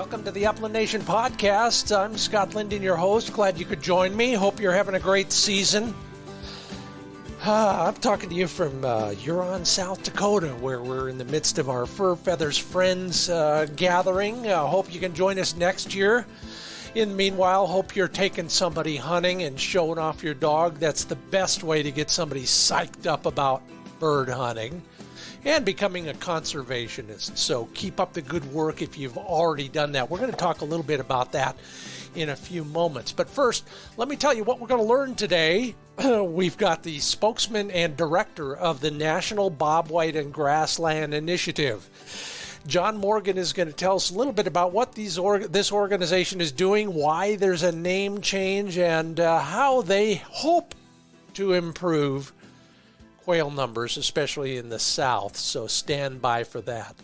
Welcome to the Upland Nation podcast. I'm Scott Linden, your host. Glad you could join me. Hope you're having a great season. I'm talking to you from Huron, South Dakota, where we're in the midst of our Fur Feathers Friends gathering. Hope you can join us next year. In the meanwhile, hope you're taking somebody hunting and showing off your dog. That's the best way to get somebody psyched up about bird hunting and becoming a conservationist. So keep up the good work if you've already done that. We're going to talk a little bit about that in a few moments. But first, let me tell you what we're going to learn today. We've got the spokesman and director of the National Bobwhite and Grassland Initiative. John Morgan is going to tell us a little bit about what this organization is doing, why there's a name change, and how they hope to improve quail numbers, especially in the South, so stand by for that.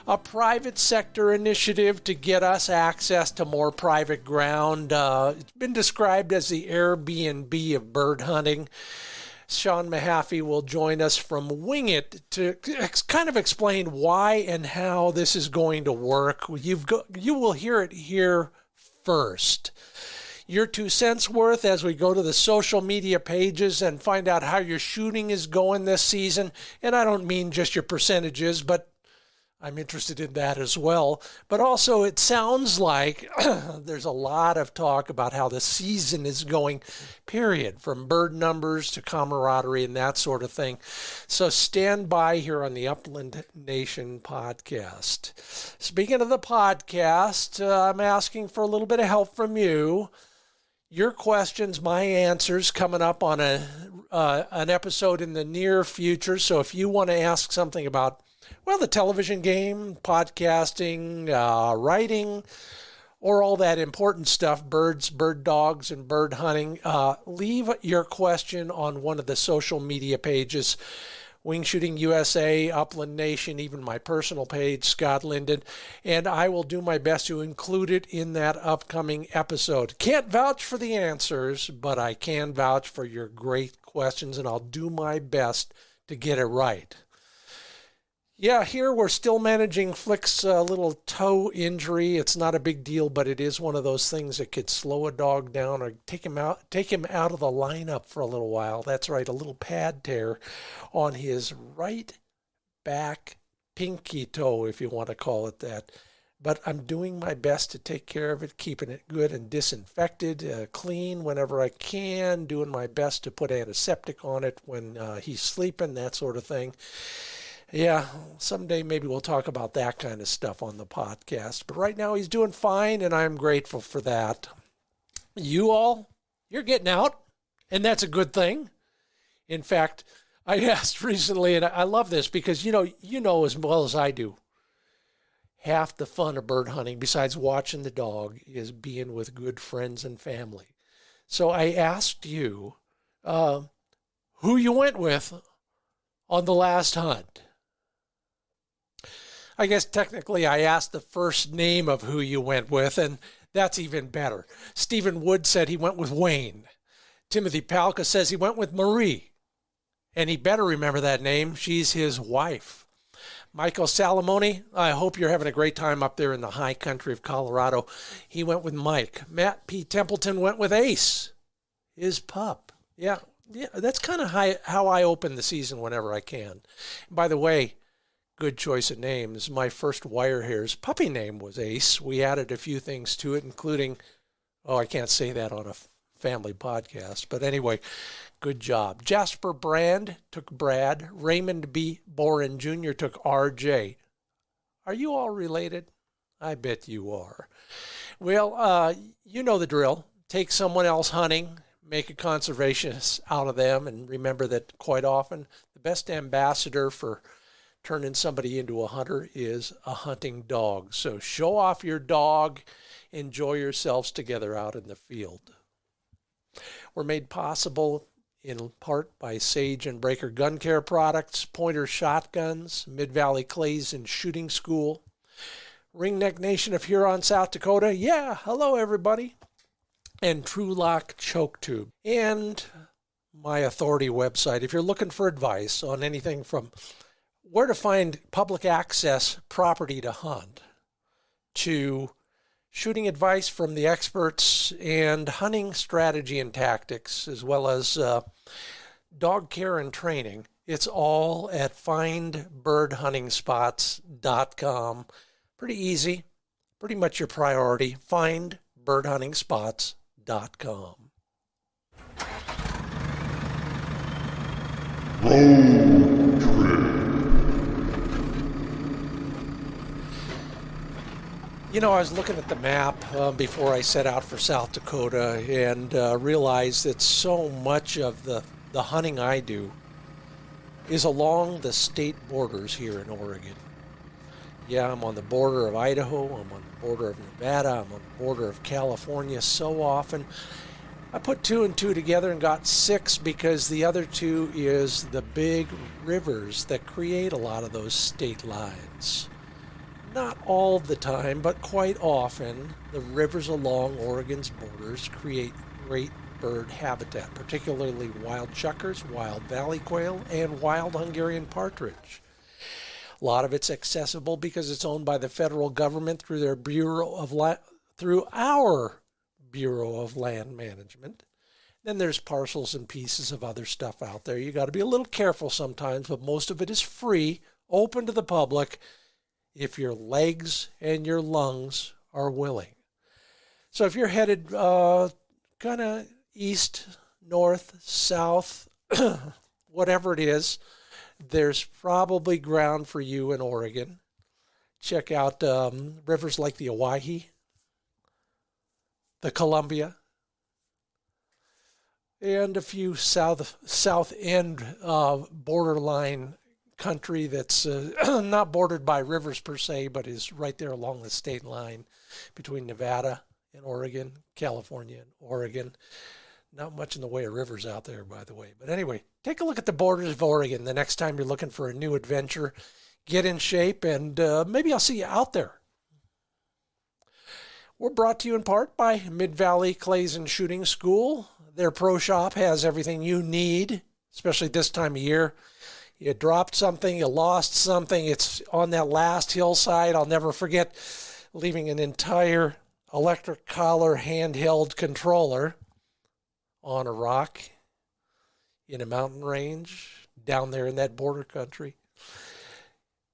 A private sector initiative to get us access to more private ground. It's been described as the AirBnB of bird hunting. Shawn Mahaffey will join us from WingIt to kind of explain why and how this is going to work. You will hear it here first. Your 2 cents worth as we go to the social media pages and find out how your shooting is going this season. And I don't mean just your percentages, but I'm interested in that as well. But also it sounds like there's a lot of talk about how the season is going, period, from bird numbers to camaraderie and that sort of thing. So stand by here on the Upland Nation podcast. Speaking of the podcast, I'm asking for a little bit of help from you. Your questions, my answers, coming up on an episode in the near future. So if you want to ask something about, well, the television game, podcasting, writing, or all that important stuff, birds, bird dogs, and bird hunting, leave your question on one of the social media pages. Wingshooting USA, Upland Nation, even my personal page, Scott Linden, and I will do my best to include it in that upcoming episode. Can't vouch for the answers, but I can vouch for your great questions, and I'll do my best to get it right. Yeah, here we're still managing Flick's little toe injury. It's not a big deal, but it is one of those things that could slow a dog down or take him out of the lineup for a little while. That's right, a little pad tear on his right back pinky toe, if you want to call it that. But I'm doing my best to take care of it, keeping it good and disinfected, clean whenever I can, doing my best to put antiseptic on it when he's sleeping, that sort of thing. Yeah, someday maybe we'll talk about that kind of stuff on the podcast. But right now he's doing fine, and I'm grateful for that. You all, you're getting out, and that's a good thing. In fact, I asked recently, and I love this because, you know as well as I do, half the fun of bird hunting, besides watching the dog, is being with good friends and family. So I asked you who you went with on the last hunt. I guess technically I asked the first name of who you went with, and that's even better. Stephen Wood said he went with Wayne. Timothy Palka says he went with Marie. And he better remember that name. She's his wife. Michael Salamone, I hope you're having a great time up there in the high country of Colorado. He went with Mike. Matt P. Templeton went with Ace, his pup. Yeah, that's kind of how I open the season whenever I can. By the way, good choice of names. My first wire hair's puppy name was Ace. We added a few things to it, including, I can't say that on a family podcast. But anyway, good job. Jasper Brand took Brad. Raymond B. Boren Jr. took RJ. Are you all related? I bet you are. Well, you know the drill. Take someone else hunting, make a conservationist out of them, and remember that quite often the best ambassador for turning somebody into a hunter is a hunting dog. So show off your dog. Enjoy yourselves together out in the field. We're made possible in part by Sage and Breaker Gun Care products, Pointer Shotguns, Mid-Valley Clays and Shooting School, Ringneck Nation of Huron, South Dakota. Yeah, hello everybody. And True Lock Choke Tube. And my authority website, if you're looking for advice on anything from where to find public access property to hunt, to shooting advice from the experts, and hunting strategy and tactics, as well as dog care and training. It's all at findbirdhuntingspots.com. Pretty easy, pretty much your priority. Findbirdhuntingspots.com. Road trip. You know, I was looking at the map before I set out for South Dakota and realized that so much of the hunting I do is along the state borders here in Oregon. Yeah, I'm on the border of Idaho, I'm on the border of Nevada, I'm on the border of California so often. I put 2 and 2 together and got 6 because the other 2 is the big rivers that create a lot of those state lines. Not all the time, but quite often, the rivers along Oregon's borders create great bird habitat, particularly wild chukars, wild valley quail, and wild Hungarian partridge. A lot of it's accessible because it's owned by the federal government through their through our Bureau of Land Management. Then there's parcels and pieces of other stuff out there. You got to be a little careful sometimes, but most of it is free, open to the public, if your legs and your lungs are willing. So if you're headed kind of east, north, south, whatever it is, there's probably ground for you in Oregon. Check out rivers like the Owyhee, the Columbia, and a few south end borderline country that's not bordered by rivers per se, but is right there along the state line between Nevada and Oregon, California and Oregon. Not much in the way of rivers out there, by the way. But anyway, take a look at the borders of Oregon the next time you're looking for a new adventure. Get in shape, and maybe I'll see you out there. We're brought to you in part by Mid-Valley Clays and Shooting School. Their pro shop has everything you need, especially this time of year. You dropped something, you lost something, it's on that last hillside. I'll never forget leaving an entire electric collar handheld controller on a rock in a mountain range down there in that border country.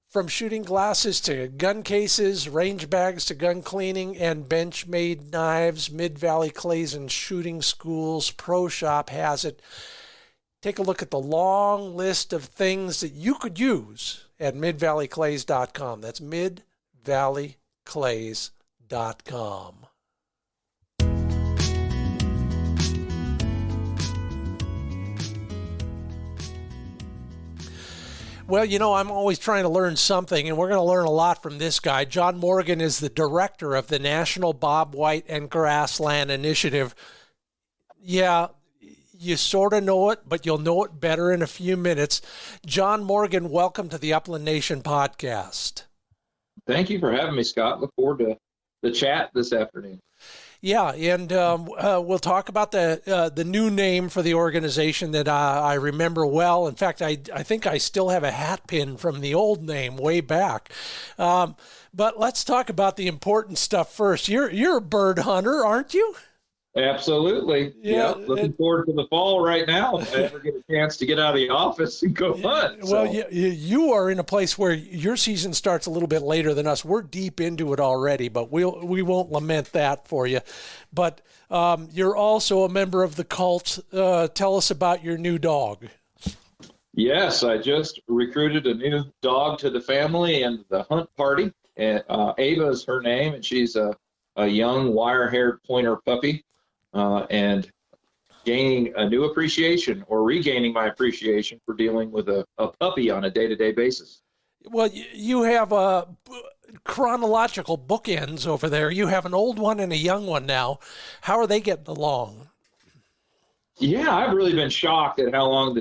From shooting glasses to gun cases, range bags to gun cleaning, and bench-made knives, Mid-Valley Clays and Shooting School's Pro Shop has it. Take a look at the long list of things that you could use at midvalleyclays.com. That's midvalleyclays.com. Well, you know, I'm always trying to learn something, and we're going to learn a lot from this guy. John Morgan is the director of the National Bobwhite and Grassland Initiative. Yeah, you sort of know it, but you'll know it better in a few minutes. John Morgan, welcome to the Upland Nation podcast. Thank you for having me, Scott. Look forward to the chat this afternoon. Yeah, and we'll talk about the new name for the organization that I remember well. In fact, I think I still have a hat pin from the old name way back. But let's talk about the important stuff first. You're a bird hunter, aren't you? Absolutely. Yeah. Looking forward to the fall right now. If I ever get a chance to get out of the office and go hunt. Well, you are in a place where your season starts a little bit later than us. We're deep into it already, but we won't lament that for you. But you're also a member of the cult. Tell us about your new dog. Yes, I just recruited a new dog to the family and the hunt party. And Ava is her name, and she's a young wire-haired pointer puppy. And gaining a new appreciation or regaining my appreciation for dealing with a puppy on a day-to-day basis. Well, you have chronological bookends over there. You have an old one and a young one now. How are they getting along? Yeah, I've really been shocked at how well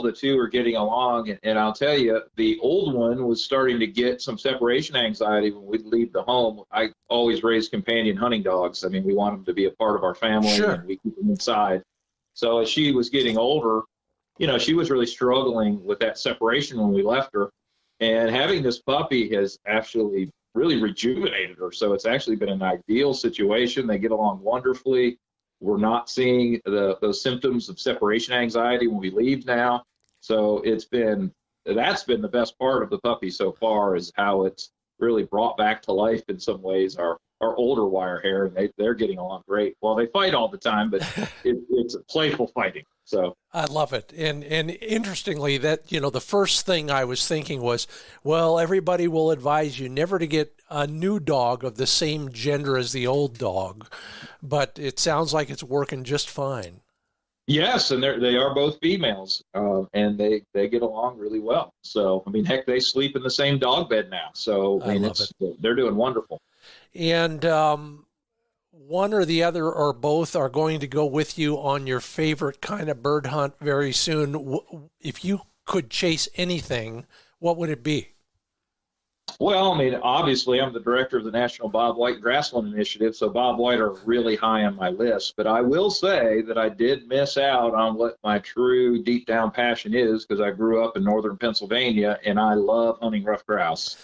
the two are getting along. And I'll tell you, the old one was starting to get some separation anxiety when we'd leave the home. I always raise companion hunting dogs. I mean, we want them to be a part of our family, sure, and we keep them inside. So as she was getting older, you know, she was really struggling with that separation when we left her. And having this puppy has actually really rejuvenated her. So it's actually been an ideal situation. They get along wonderfully. We're not seeing those symptoms of separation anxiety when we leave now. So that's been the best part of the puppy so far, is how it's really brought back to life in some ways our older wire hair, and they're getting along great. Well, they fight all the time, but it's playful fighting. So I love it. And interestingly, that, the first thing I was thinking was, well, everybody will advise you never to get a new dog of the same gender as the old dog, but it sounds like it's working just fine. Yes, and they are both females, and they get along really well. So, I mean, heck, they sleep in the same dog bed now. So, I mean, they're doing wonderful. And one or the other or both are going to go with you on your favorite kind of bird hunt very soon. If you could chase anything, what would it be? Well, I mean, obviously, I'm the director of the National Bobwhite Grassland Initiative, so bobwhite are really high on my list. But I will say that I did miss out on what my true deep down passion is, because I grew up in northern Pennsylvania, and I love hunting ruffed grouse.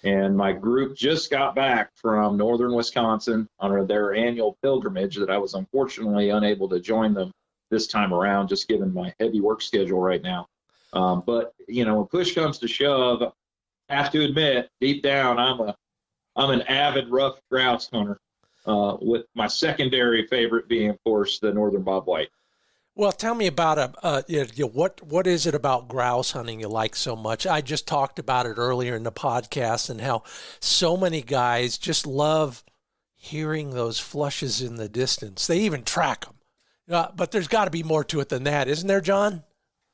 And my group just got back from northern Wisconsin on their annual pilgrimage that I was unfortunately unable to join them this time around, just given my heavy work schedule right now. But, when push comes to shove, I have to admit, deep down, I'm an avid ruffed grouse hunter, with my secondary favorite being, of course, the northern bobwhite. Well, tell me about what is it about grouse hunting you like so much? I just talked about it earlier in the podcast, and how so many guys just love hearing those flushes in the distance. They even track them. But there's got to be more to it than that, isn't there, John?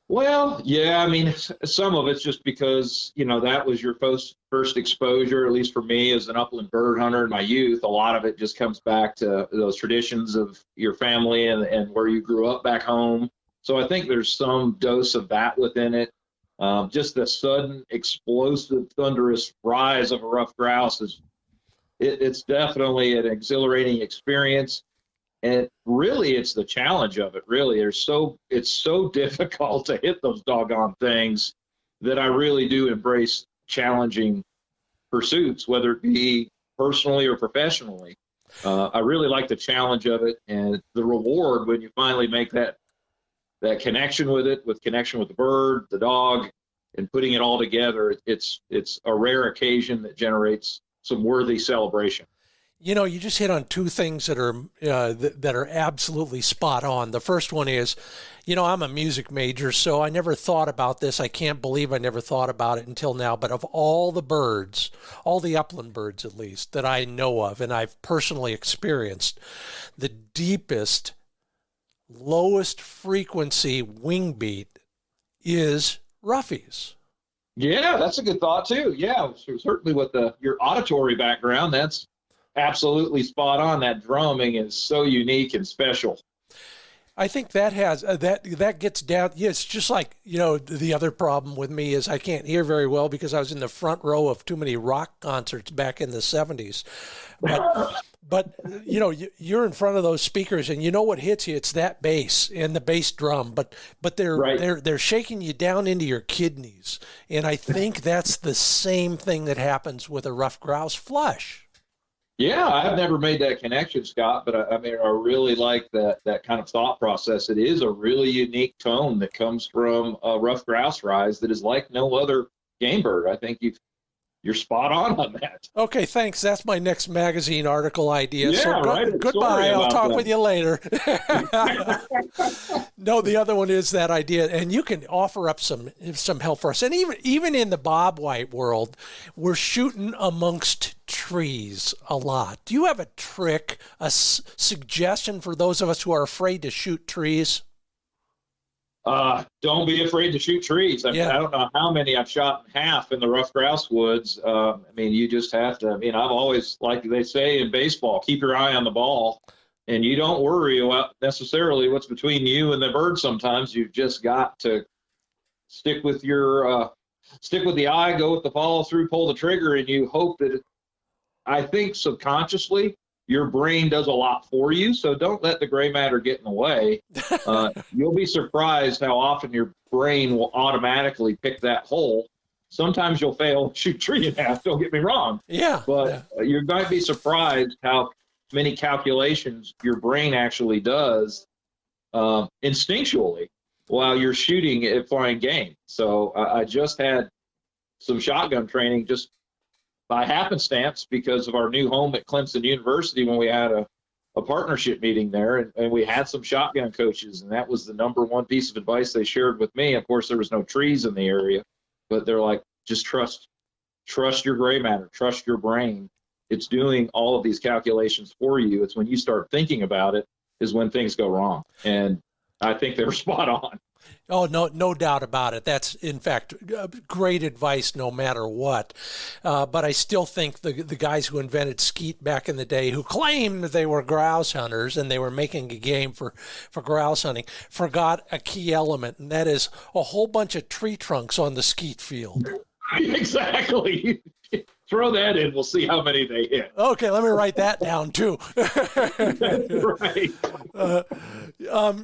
Well, yeah, I mean, some of it's just because, that was your first exposure, at least for me as an upland bird hunter in my youth. A lot of it just comes back to those traditions of your family and where you grew up back home. So I think there's some dose of that within it. Just the sudden, explosive, thunderous rise of a ruffed grouse it's definitely an exhilarating experience. And really, it's the challenge of it. Really, it's so difficult to hit those doggone things that I really do embrace challenging pursuits, whether it be personally or professionally. I really like the challenge of it, and the reward when you finally make that connection with the bird, the dog, and putting it all together. It's a rare occasion that generates some worthy celebration. You just hit on two things that are absolutely spot on. The first one is, I'm a music major, so I never thought about this. I can't believe I never thought about it until now. But of all the birds, all the upland birds at least, that I know of and I've personally experienced, the deepest, lowest frequency wing beat is roughies. Yeah, that's a good thought too. Yeah, certainly with your auditory background, that's absolutely spot on. That drumming is so unique and special. I think that has that gets down. Yeah, it's just like, the other problem with me is I can't hear very well because I was in the front row of too many rock concerts back in the 70s. But you're in front of those speakers, and what hits you? It's that bass and the bass drum. But they're shaking you down into your kidneys, and I think that's the same thing that happens with a ruffed grouse flush. Yeah, I've never made that connection, Scott, but I really like that kind of thought process. It is a really unique tone that comes from a ruffed grouse rise that is like no other game bird. I think you're spot on that. Okay, thanks. That's my next magazine article idea. Yeah, so right. Goodbye. I'll talk with you later. No, the other one is that idea, and you can offer up some help for us. And even in the bobwhite world, we're shooting amongst trees a lot. Do you have a trick, a suggestion for those of us who are afraid to shoot trees? Don't be afraid to shoot trees. I don't know how many I've shot in half in the ruffed grouse woods. You just have to. I've always, like they say in baseball, keep your eye on the ball, and you don't worry about necessarily what's between you and the bird. Sometimes you've just got to stick with the eye, go with the follow through, pull the trigger, and you hope that. I think subconsciously, your brain does a lot for you, so don't let the gray matter get in the way. You'll be surprised how often your brain will automatically pick that hole, Sometimes you'll fail, shoot tree in half. Don't get me wrong. Yeah. But you might be surprised how many calculations your brain actually does instinctually while you're shooting at flying game. So I just had some shotgun training just by happenstance because of our new home at Clemson University when we had a partnership meeting there, and we had some shotgun coaches, and that was the number one piece of advice they shared with me. Of course, there was no trees in the area, but they're like, just trust your gray matter, trust your brain. It's doing all of these calculations for you. It's when you start thinking about it is when things go wrong. And I think they were spot on. Oh, no doubt about it. That's, in fact, great advice no matter what. But I still think the guys who invented skeet back in the day, who claimed they were grouse hunters and they were making a game for grouse hunting, forgot a key element, and that is a whole bunch of tree trunks on the skeet field. Exactly. Throw that in. We'll see how many they hit. Okay, let me write that down too. Right.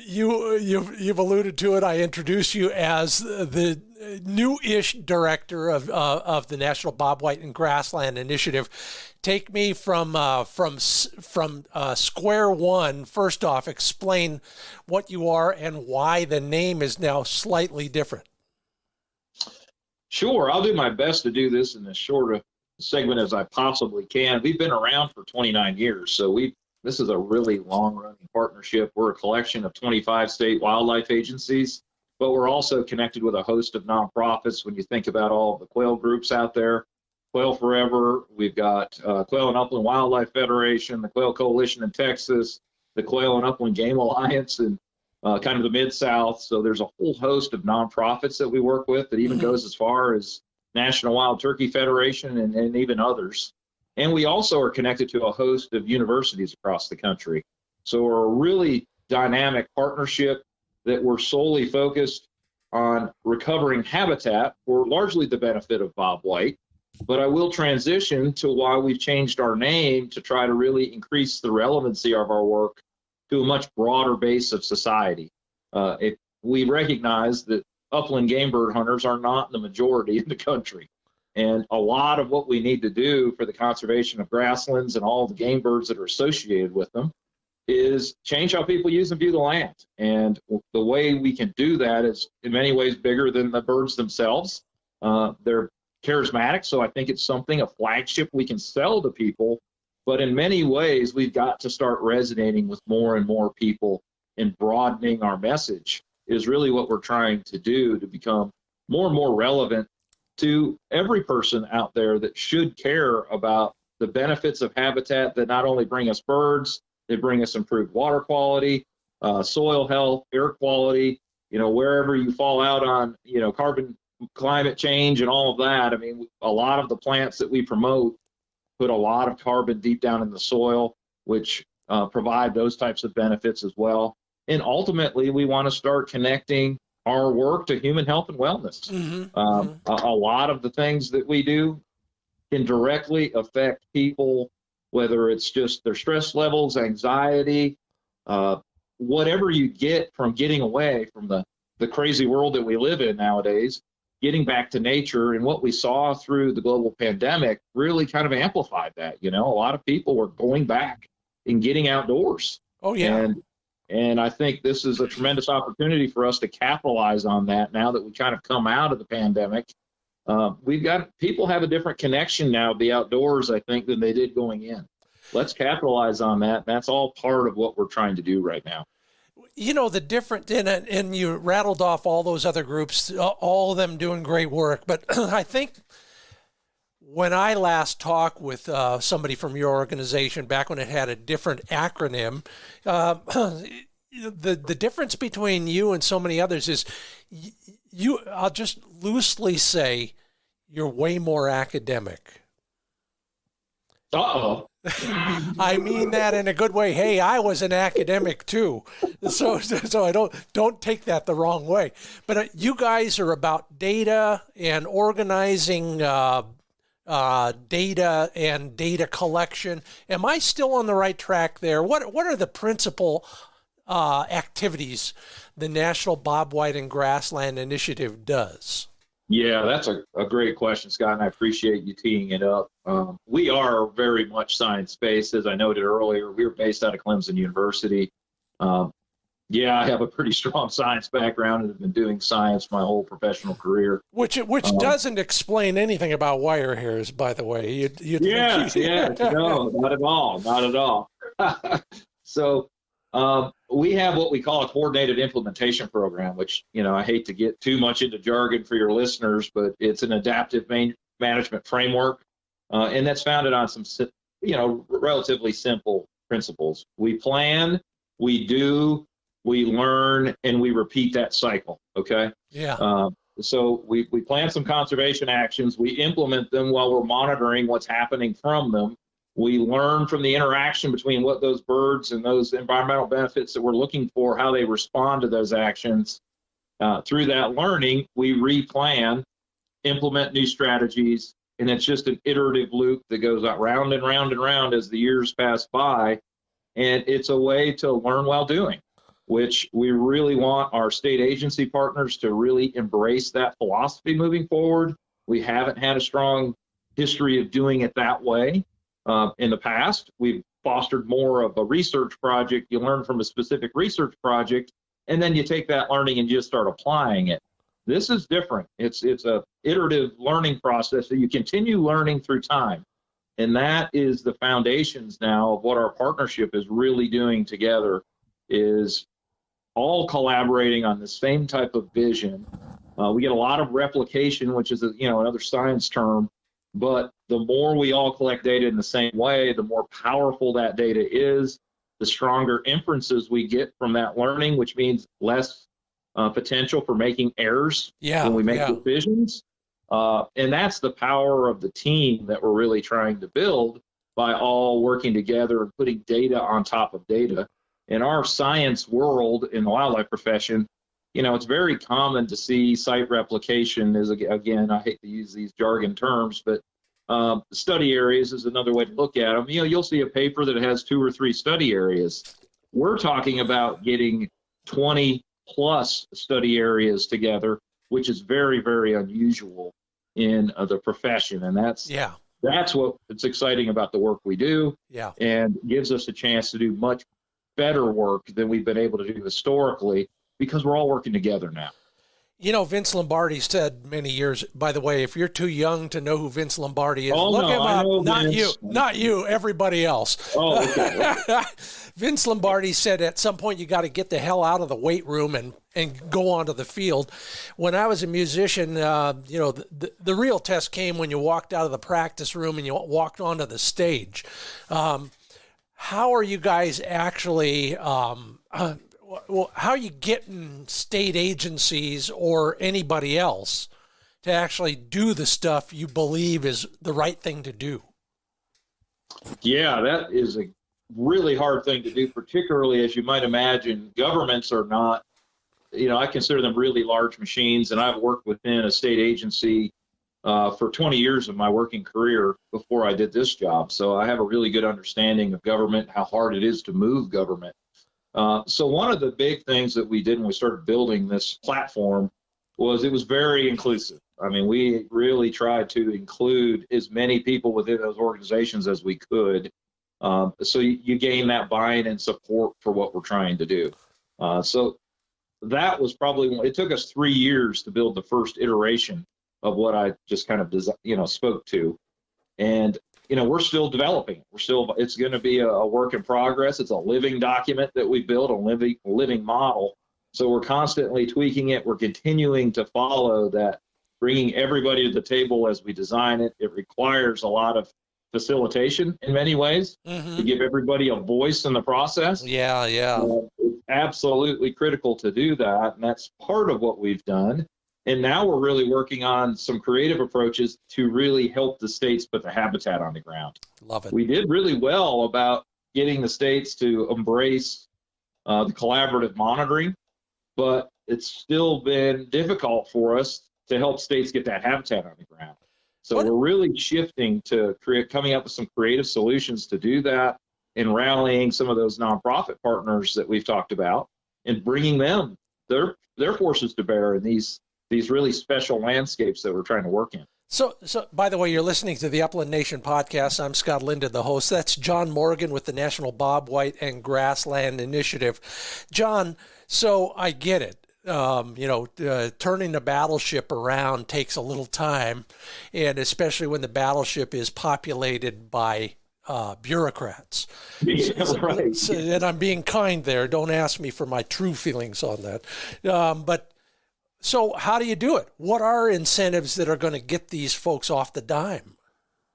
You've alluded to it. I introduced you as the new-ish director of the National Bobwhite and Grassland Initiative. Take me from square one. First off, explain what you are and why the name is now slightly different. Sure, I'll do my best to do this in as short a segment as I possibly can. We've been around for 29 years, so this is a really long-running partnership. We're a collection of 25 state wildlife agencies, but we're also connected with a host of nonprofits. When you think about all of the quail groups out there, Quail Forever, we've got Quail and Upland Wildlife Federation, the Quail Coalition in Texas, the Quail and Upland Game Alliance, and kind of the Mid-South. So there's a whole host of nonprofits that we work with that even goes as far as National Wild Turkey Federation and even others. And we also are connected to a host of universities across the country. So we're a really dynamic partnership that we're solely focused on recovering habitat for largely the benefit of bobwhite. But I will transition to why we've changed our name to try to really increase the relevancy of our work to a much broader base of society. If we recognize that upland game bird hunters are not the majority in the country. And a lot of what we need to do for the conservation of grasslands and all the game birds that are associated with them is change how people use and view the land. And the way we can do that is in many ways bigger than the birds themselves. They're charismatic, so I think it's a flagship we can sell to people. But in many ways, we've got to start resonating with more and more people, and broadening our message is really what we're trying to do to become more and more relevant to every person out there that should care about the benefits of habitat that not only bring us birds, they bring us improved water quality, soil health, air quality, wherever you fall out on, carbon climate change and all of that. I mean, a lot of the plants that we promote put a lot of carbon deep down in the soil, which provide those types of benefits as well. And ultimately, we want to start connecting our work to human health and wellness. A lot of the things that we do can directly affect people, whether it's just their stress levels, anxiety, whatever you get from getting away from the crazy world that we live in nowadays, getting back to nature. And what we saw through the global pandemic really kind of amplified that. A lot of people were going back and getting outdoors. Oh, yeah. And I think this is a tremendous opportunity for us to capitalize on that now that we kind of come out of the pandemic. People have a different connection now to the outdoors, I think, than they did going in. Let's capitalize on that. That's all part of what we're trying to do right now. The different, and you rattled off all those other groups, all of them doing great work. But I think when I last talked with somebody from your organization, back when it had a different acronym, the difference between you and so many others is I'll just loosely say, you're way more academic. Uh-oh. I mean that in a good way. Hey, I was an academic too, so I don't take that the wrong way. But you guys are about data and organizing data and data collection. Am I still on the right track there? What are the principal activities the National Bobwhite and Grassland Initiative does? Yeah, that's a great question, Scott, and I appreciate you teeing it up. We are very much science-based. As I noted earlier, we're based out of Clemson University. Um, yeah, I have a pretty strong science background and have been doing science my whole professional career. Which doesn't explain anything about wire hairs, by the way. Yeah, no, not at all, not at all. So we have what we call a coordinated implementation program, which, I hate to get too much into jargon for your listeners, but it's an adaptive management framework, and that's founded on some, relatively simple principles. We plan, we do, we learn, and we repeat that cycle, okay? Yeah. So we plan some conservation actions, we implement them while we're monitoring what's happening from them. We learn from the interaction between what those birds and those environmental benefits that we're looking for, how they respond to those actions. Through that learning, we replan, implement new strategies, and it's just an iterative loop that goes out round and round and round as the years pass by. And it's a way to learn while doing, which we really want our state agency partners to really embrace that philosophy moving forward. We haven't had a strong history of doing it that way. In the past, we've fostered more of a research project. You learn from a specific research project, and then you take that learning and just start applying it. This is different. It's a iterative learning process that you continue learning through time. And that is the foundations now of what our partnership is really doing together, is all collaborating on the same type of vision. We get a lot of replication, which is another science term, but the more we all collect data in the same way, the more powerful that data is, the stronger inferences we get from that learning, which means less potential for making errors when we make decisions. And that's the power of the team that we're really trying to build by all working together and putting data on top of data. In our science world, in the wildlife profession, it's very common to see site replication is, again, I hate to use these jargon terms, but study areas is another way to look at them. You'll see a paper that has 2 or 3 study areas. We're talking about getting 20 plus study areas together, which is very, very unusual in the profession. And that's what it's exciting about the work we do, and gives us a chance to do much better work than we've been able to do historically, because we're all working together now. Vince Lombardi said many years, by the way, if you're too young to know who Vince Lombardi is, look him up. Not you, everybody else. Oh, okay. Vince Lombardi said at some point you got to get the hell out of the weight room and go onto the field. When I was a musician, the real test came when you walked out of the practice room and you walked onto the stage. How are you guys actually how are you getting state agencies or anybody else to actually do the stuff you believe is the right thing to do? Yeah, that is a really hard thing to do, particularly as you might imagine. Governments are not, I consider them really large machines, and I've worked within a state agency for 20 years of my working career before I did this job. So I have a really good understanding of government, how hard it is to move government. So one of the big things that we did when we started building this platform was it was very inclusive. I mean, we really tried to include as many people within those organizations as we could. So you gain that buy-in and support for what we're trying to do. So that was probably, it took us 3 years to build the first iteration of what I just kind of, spoke to. And we're still developing. It's going to be a work in progress. It's a living document that we built, a living model. So we're constantly tweaking it. We're continuing to follow that, bringing everybody to the table as we design it. It requires a lot of facilitation in many ways to give everybody a voice in the process. Yeah. It's absolutely critical to do that. And that's part of what we've done. And now we're really working on some creative approaches to really help the states put the habitat on the ground. Love it. We did really well about getting the states to embrace the collaborative monitoring, but it's still been difficult for us to help states get that habitat on the ground. So we're really shifting to coming up with some creative solutions to do that, and rallying some of those nonprofit partners that we've talked about and bringing them their forces to bear in these these really special landscapes that we're trying to work in. So, by the way, you're listening to the Upland Nation podcast. I'm Scott Linden, the host. That's John Morgan with the National Bobwhite and Grassland Initiative. John, so I get it. Turning the battleship around takes a little time, and especially when the battleship is populated by bureaucrats. Yeah, right. And I'm being kind there. Don't ask me for my true feelings on that. So how do you do it? What are incentives that are going to get these folks off the dime?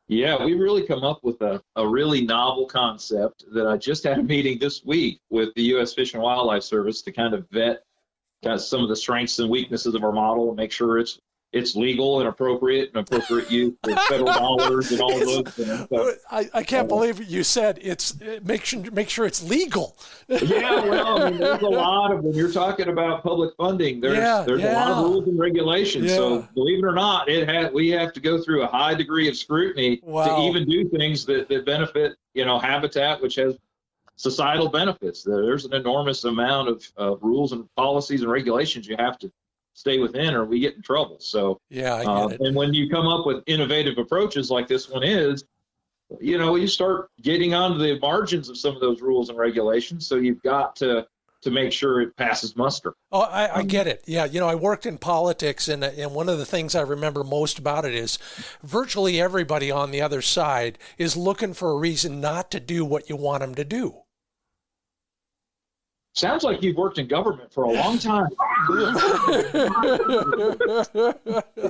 Yeah, we really come up with a really novel concept that I just had a meeting this week with the U.S. Fish and Wildlife Service to kind of vet some of the strengths and weaknesses of our model and make sure it's legal and appropriate use of federal dollars and all of those things. So, I can't believe you said make sure it's legal. Yeah, well, I mean, there's a lot of, when you're talking about public funding, there's a lot of rules and regulations. Yeah. So believe it or not, we have to go through a high degree of scrutiny to even do things that benefit, habitat, which has societal benefits. There's an enormous amount of rules and policies and regulations you have to stay within or we get in trouble. So, I get it. And when you come up with innovative approaches like this one is, you start getting onto the margins of some of those rules and regulations. So you've got to make sure it passes muster. Oh, I get it. Yeah. I worked in politics, and one of the things I remember most about it is virtually everybody on the other side is looking for a reason not to do what you want them to do. Sounds like you've worked in government for a long time.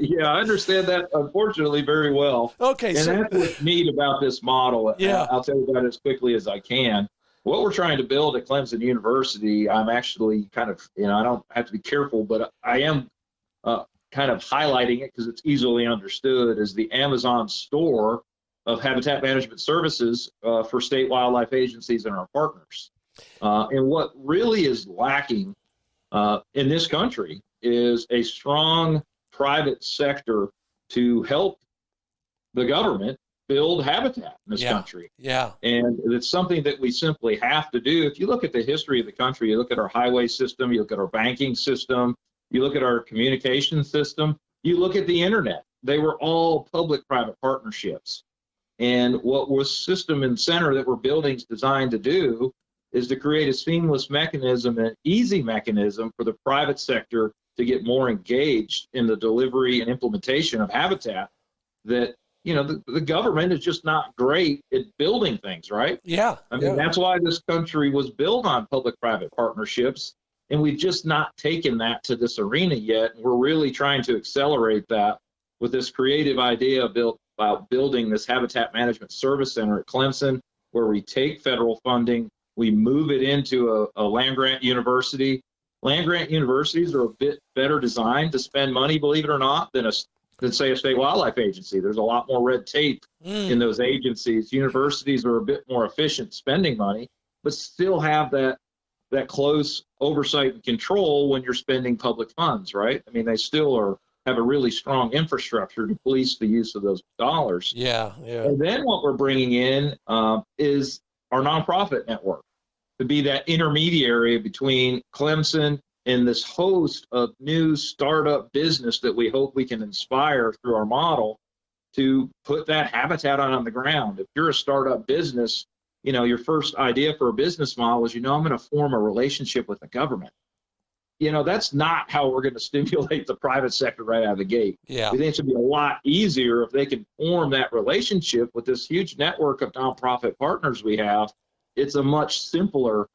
Yeah, I understand that, unfortunately, very well. Okay. And that's what's neat about this model. Yeah. I'll tell you about it as quickly as I can. What we're trying to build at Clemson University, I'm actually kind of, I don't have to be careful, but I am kind of highlighting it because it's easily understood as the Amazon store of habitat management services for state wildlife agencies and our partners. And what really is lacking in this country is a strong private sector to help the government build habitat in this country. Yeah. And it's something that we simply have to do. If you look at the history of the country, you look at our highway system, you look at our banking system, you look at our communication system, you look at the internet, they were all public-private partnerships. And what was system and center that we're building is designed to do is to create a seamless mechanism, an easy mechanism for the private sector to get more engaged in the delivery and implementation of habitat that, the government is just not great at building things, right? Yeah. I mean, that's why this country was built on public-private partnerships, and we've just not taken that to this arena yet. We're really trying to accelerate that with this creative idea about building this habitat management service center at Clemson, where we take federal funding, we move it into a land-grant university. Land-grant universities are a bit better designed to spend money, believe it or not, than say a state wildlife agency. There's a lot more red tape in those agencies. Universities are a bit more efficient spending money, but still have that close oversight and control when you're spending public funds, right? I mean, they still have a really strong infrastructure to police the use of those dollars. Yeah. And then what we're bringing in is our nonprofit network to be that intermediary between Clemson and this host of new startup business that we hope we can inspire through our model to put that habitat on the ground. If you're a startup business, your first idea for a business model is, I'm going to form a relationship with the government. That's not how we're going to stimulate the private sector right out of the gate. Yeah. We think it should be a lot easier if they can form that relationship with this huge network of nonprofit partners we have. It's a much simpler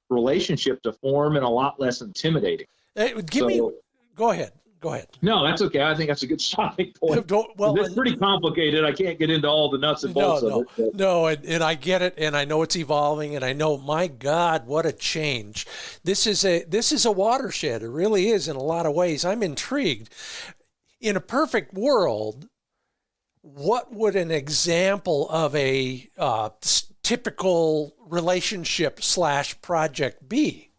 relationship to form and a lot less intimidating. Go ahead. No, that's okay. I think that's a good stopping point. It's pretty complicated. I can't get into all the nuts and bolts of it. No, and I get it, and I know it's evolving, and I know, my God, what a change. This is a watershed. It really is in a lot of ways. I'm intrigued. In a perfect world, what would an example of a typical relationship / project be?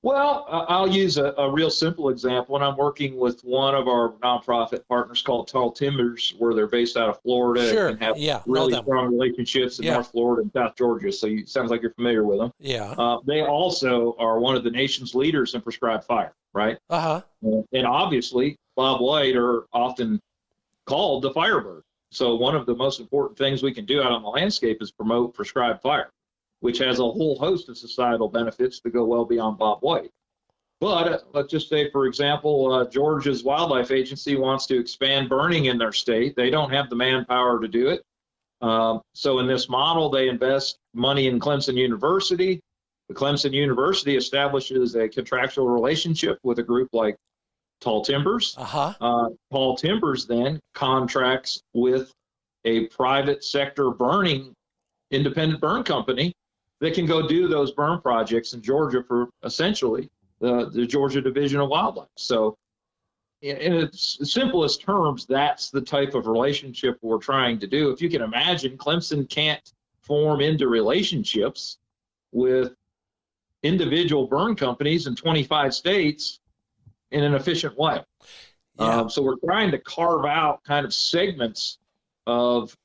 Well, I'll use a real simple example. When I'm working with one of our nonprofit partners called Tall Timbers, where they're based out of Florida Sure. and have Yeah. Know really them. strong relationships in Yeah. North Florida and South Georgia. So sounds like you're familiar with them. Yeah. They also are one of the nation's leaders in prescribed fire, right? Uh-huh. And obviously, bobwhite are often called the firebird. So one of the most important things we can do out on the landscape is promote prescribed fire, which has a whole host of societal benefits that go well beyond bobwhite. But let's just say, for example, Georgia's Wildlife Agency wants to expand burning in their state. They don't have the manpower to do it. So in this model, they invest money in Clemson University. The Clemson University establishes a contractual relationship with a group like Tall Timbers. Uh-huh. Tall Timbers then contracts with a private sector burning independent burn company that can go do those burn projects in Georgia for essentially the Georgia Division of Wildlife. So in its simplest terms, that's the type of relationship we're trying to do. If you can imagine, Clemson can't form into relationships with individual burn companies in 25 states in an efficient way. Yeah. So we're trying to carve out kind of segments of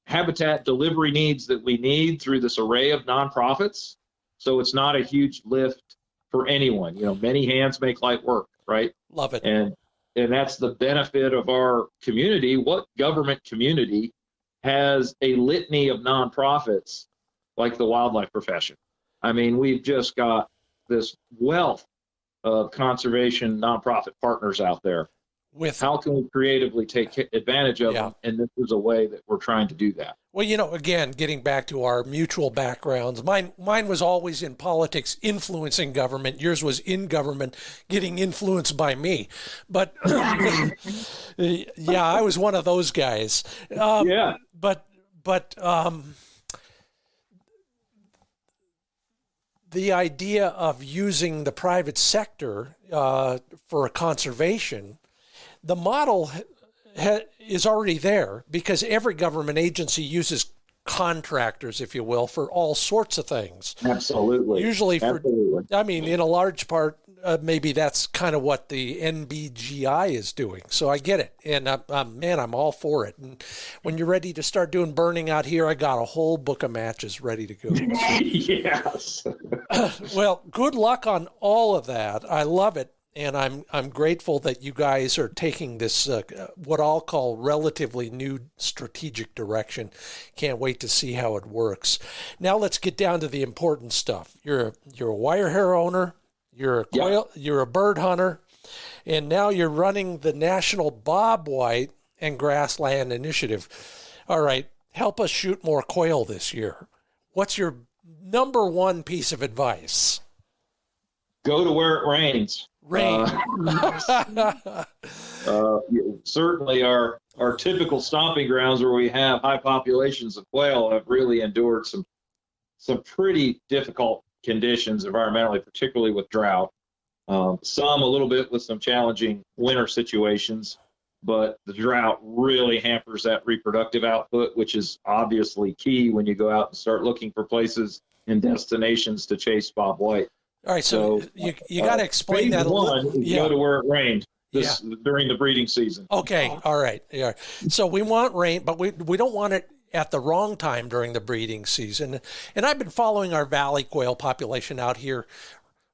habitat delivery needs that we need through this array of nonprofits. So it's not a huge lift for anyone. Many hands make light work, right? Love it. And that's the benefit of our community. What government community has a litany of nonprofits like the wildlife profession? I mean, we've just got this wealth of conservation nonprofit partners out there. How can we creatively take advantage of them? And this is a way that we're trying to do that. Well, again, getting back to our mutual backgrounds, mine was always in politics, influencing government. Yours was in government, getting influenced by me. But yeah, I was one of those guys. Yeah. But the idea of using the private sector for conservation, the model is already there because every government agency uses contractors, if you will, for all sorts of things. Absolutely. Usually Absolutely. in a large part, maybe that's kind of what the NBGI is doing. So I get it. And I'm all for it. And when you're ready to start doing burning out here, I got a whole book of matches ready to go. Yes. Well, good luck on all of that. I love it. And I'm grateful that you guys are taking this, what I'll call relatively new strategic direction. Can't wait to see how it works. Now let's get down to the important stuff. You're a wire hair owner, you're a quail, you're a bird hunter, and now you're running the National Bobwhite and Grassland Initiative. All right, help us shoot more quail this year. What's your number one piece of advice? Go to where it rains. Rain. Certainly our typical stomping grounds where we have high populations of quail have really endured some pretty difficult conditions environmentally, particularly with drought. Some a little bit with some challenging winter situations, but the drought really hampers that reproductive output, which is obviously key when you go out and start looking for places and destinations to chase bobwhite. All right, so you got to explain that a little. Go to where it rained during the breeding season. Okay, all right. Yeah. So we want rain, but we don't want it at the wrong time during the breeding season. And I've been following our valley quail population out here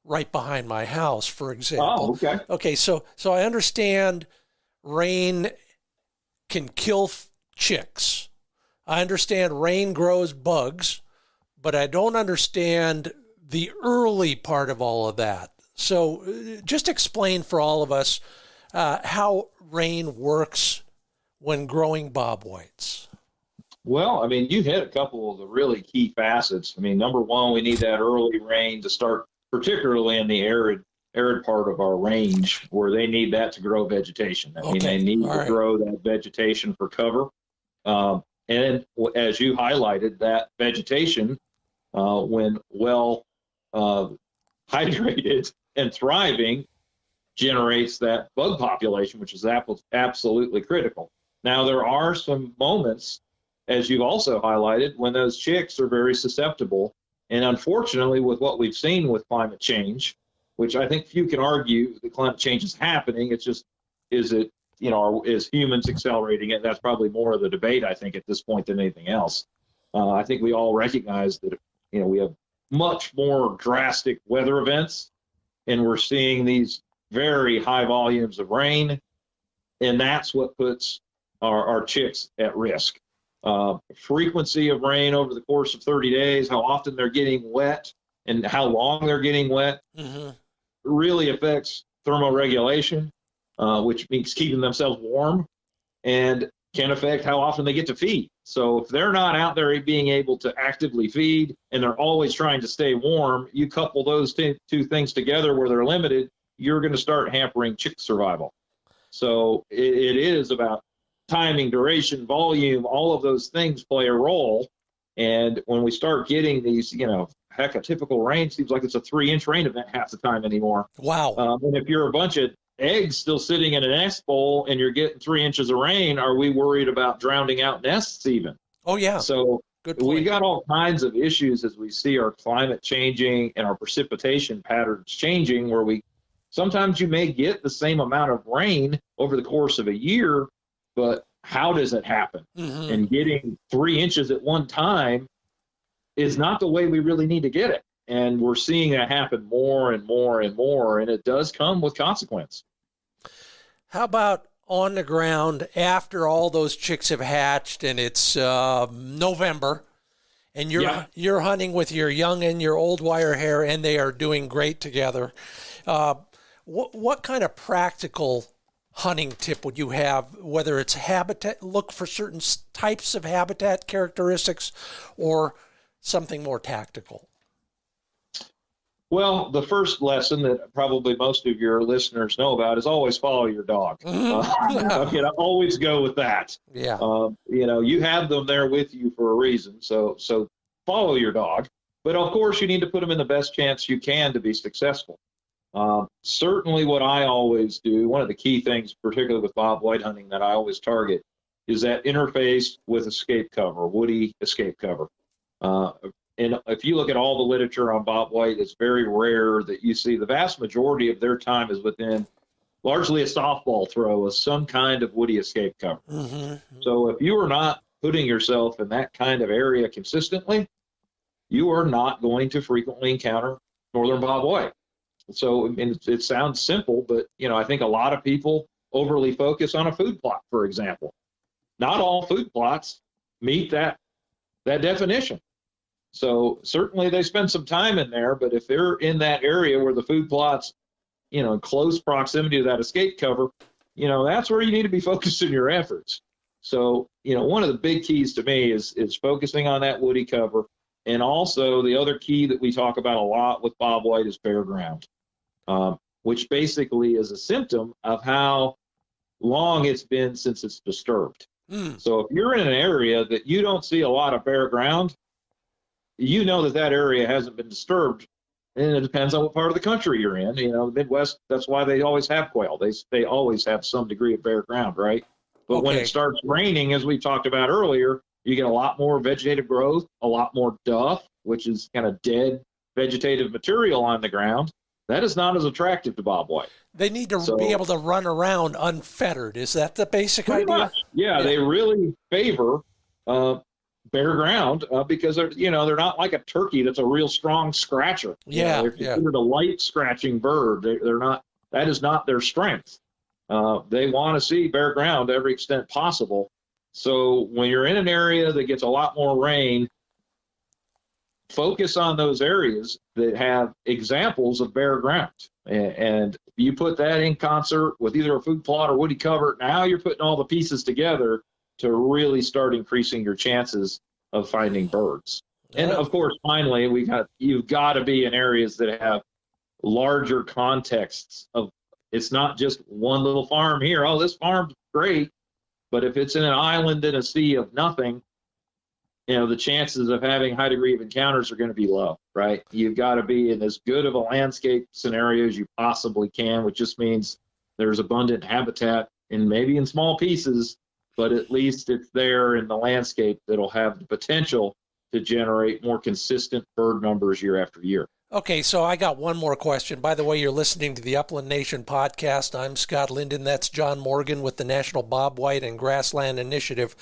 right behind my house, for example. Oh, okay. Okay, so I understand rain can kill chicks. I understand rain grows bugs, but I don't understand the early part of all of that. So just explain for all of us how rain works when growing bobwhites. Well, I mean, you hit a couple of the really key facets. I mean, number one, we need that early rain to start, particularly in the arid part of our range, where they need that to grow vegetation. I mean, they need to grow that vegetation for cover. And as you highlighted, that vegetation, when well hydrated and thriving, generates that bug population, which is absolutely critical. Now, there are some moments, as you've also highlighted, when those chicks are very susceptible. And unfortunately, with what we've seen with climate change, which I think few can argue that climate change is happening. It's just, is it, is humans accelerating it? That's probably more of the debate, I think, at this point than anything else. I think we all recognize that, we have much more drastic weather events, and we're seeing these very high volumes of rain, and that's what puts our chicks at risk. Frequency of rain over the course of 30 days, how often they're getting wet, and how long they're getting wet really affects thermoregulation, which means keeping themselves warm, and can affect how often they get to feed. So if they're not out there being able to actively feed and they're always trying to stay warm, you couple those two things together where they're limited, you're going to start hampering chick survival. So it is about timing, duration, volume, all of those things play a role. And when we start getting these, heck, a typical rain seems like it's a 3-inch rain event half the time anymore. Wow. And if you're a bunch of eggs still sitting in a nest bowl and you're getting 3 inches of rain, are we worried about drowning out nests even? Oh, yeah. So good point. We got all kinds of issues as we see our climate changing and our precipitation patterns changing, where sometimes you may get the same amount of rain over the course of a year, but how does it happen? And getting 3 inches at one time is not the way we really need to get it. And we're seeing that happen more and more and more, and it does come with consequence. How about on the ground after all those chicks have hatched and it's November, and you're hunting with your young and your old wire hair, and they are doing great together? What kind of practical hunting tip would you have, whether it's habitat, look for certain types of habitat characteristics, or something more tactical? Well, the first lesson that probably most of your listeners know about is always follow your dog. Always go with that. Yeah. You have them there with you for a reason. So follow your dog. But of course, you need to put them in the best chance you can to be successful. Certainly what I always do, one of the key things, particularly with bobwhite hunting, that I always target is that interface with escape cover, woody escape cover. And if you look at all the literature on bobwhite, it's very rare that you see, the vast majority of their time is within largely a softball throw of some kind of woody escape cover. So if you are not putting yourself in that kind of area consistently, you are not going to frequently encounter northern bobwhite. So it sounds simple, but I think a lot of people overly focus on a food plot, for example. Not all food plots meet that definition. So certainly they spend some time in there, but if they're in that area where the food plot's, in close proximity to that escape cover, that's where you need to be focusing your efforts. So, one of the big keys to me is focusing on that woody cover. And also the other key that we talk about a lot with bobwhite is bare ground, which basically is a symptom of how long it's been since it's disturbed. So if you're in an area that you don't see a lot of bare ground, that area hasn't been disturbed, and it depends on what part of the country you're in. The Midwest, that's why they always have quail. They always have some degree of bare ground, right? But when it starts raining, as we talked about earlier, you get a lot more vegetative growth, a lot more duff, which is kind of dead vegetative material on the ground. That is not as attractive to bobwhite. They need to be able to run around unfettered. Is that the basic idea? Much. Yeah, they really favor bare ground because they're not like a turkey that's a real strong scratcher. They're considered a light scratching bird. They're not. That is not their strength. They want to see bare ground to every extent possible. So when you're in an area that gets a lot more rain, focus on those areas that have examples of bare ground. And you put that in concert with either a food plot or woody cover, now you're putting all the pieces together to really start increasing your chances of finding birds. And of course, finally, you've got to be in areas that have larger contexts of, it's not just one little farm here. Oh, this farm's great. But if it's in an island in a sea of nothing, the chances of having high degree of encounters are going to be low, right? You've got to be in as good of a landscape scenario as you possibly can, which just means there's abundant habitat, and maybe in small pieces, but at least it's there in the landscape that'll have the potential to generate more consistent bird numbers year after year. Okay, so I got one more question. By the way, you're listening to the Upland Nation podcast. I'm Scott Linden. That's John Morgan with the National Bobwhite and Grassland Initiative.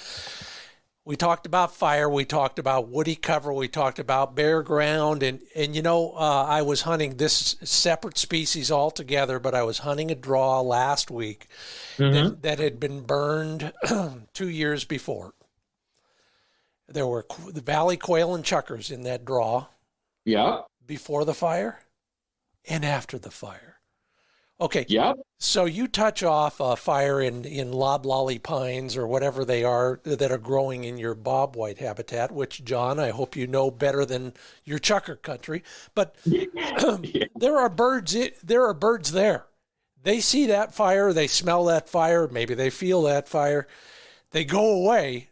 We talked about fire. We talked about woody cover. We talked about bare ground. And I was hunting this separate species altogether, but I was hunting a draw last week that had been burned 2 years before. There were the valley quail and chuckers in that draw. Yeah. Before the fire and after the fire. Okay. Yeah. So you touch off a fire in loblolly pines or whatever they are that are growing in your bobwhite habitat, which, John, I hope you know better than your chucker country. But there are birds there. They see that fire, they smell that fire, maybe they feel that fire. They go away,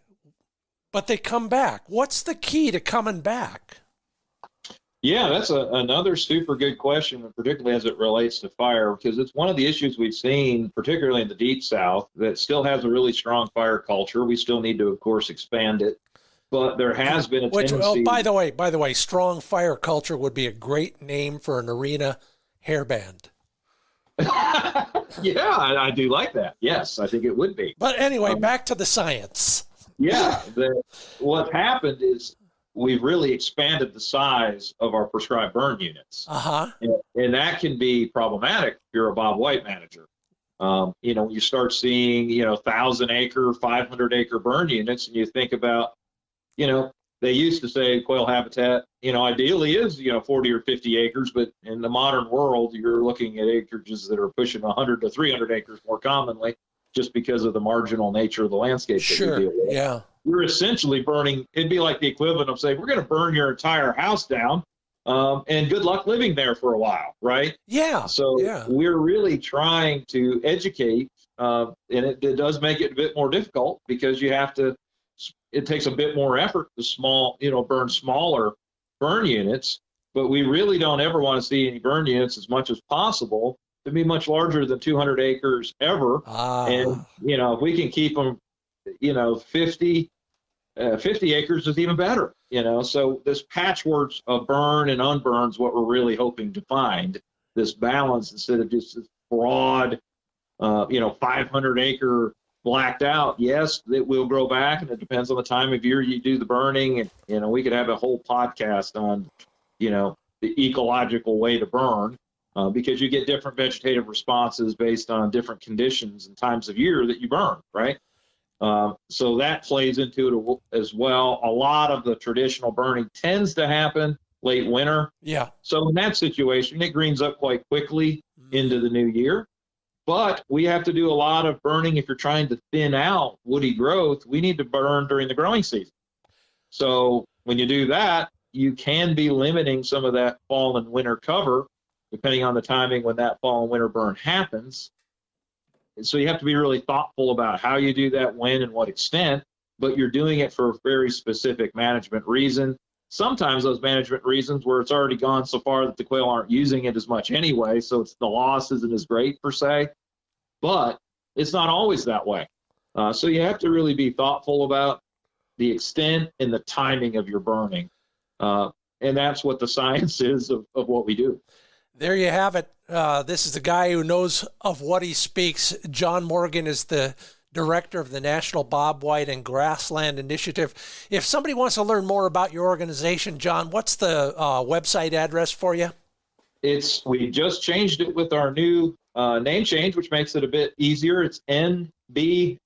but they come back. What's the key to coming back? Yeah, that's another super good question, particularly as it relates to fire, because it's one of the issues we've seen, particularly in the Deep South, that still has a really strong fire culture. We still need to, of course, expand it, but there has been a tendency. Oh, by the way, strong fire culture would be a great name for an arena hairband. Yeah, I do like that. Yes, I think it would be. But anyway, back to the science. Yeah, what happened is we've really expanded the size of our prescribed burn units. And that can be problematic if you're a bobwhite manager. You start seeing, 1,000-acre, 500-acre burn units, and you think about, they used to say quail habitat, ideally is, 40 or 50 acres, but in the modern world, you're looking at acreages that are pushing 100 to 300 acres more commonly, just because of the marginal nature of the landscape. Sure, yeah. You're essentially burning, it'd be like the equivalent of saying, we're going to burn your entire house down, and good luck living there for a while, right? Yeah. So we're really trying to educate, and it does make it a bit more difficult because it takes a bit more effort to burn smaller burn units, but we really don't ever want to see any burn units as much as possible to be much larger than 200 acres ever. And, if we can keep them, 50 acres is even better, so this patchwork of burn and unburn is what we're really hoping to find, this balance instead of just this broad, 500 acre blacked out. Yes, it will grow back, and it depends on the time of year you do the burning. And, we could have a whole podcast on, the ecological way to burn, because you get different vegetative responses based on different conditions and times of year that you burn, right? So that plays into it as well. A lot of the traditional burning tends to happen late winter. Yeah. So in that situation, it greens up quite quickly into the new year. But we have to do a lot of burning if you're trying to thin out woody growth. We need to burn during the growing season. So when you do that, you can be limiting some of that fall and winter cover, depending on the timing when that fall and winter burn happens. And so you have to be really thoughtful about how you do that, when and what extent, but you're doing it for a very specific management reason. Sometimes those management reasons where it's already gone so far that the quail aren't using it as much anyway, so the loss isn't as great per se, but it's not always that way. So you have to really be thoughtful about the extent and the timing of your burning. And that's what the science is of what we do. There you have it. This is a guy who knows of what he speaks. John Morgan is the director of the National Bobwhite and Grassland Initiative. If somebody wants to learn more about your organization, John, what's the website address for you? We just changed it with our new name change, which makes it a bit easier. It's nbgi.org.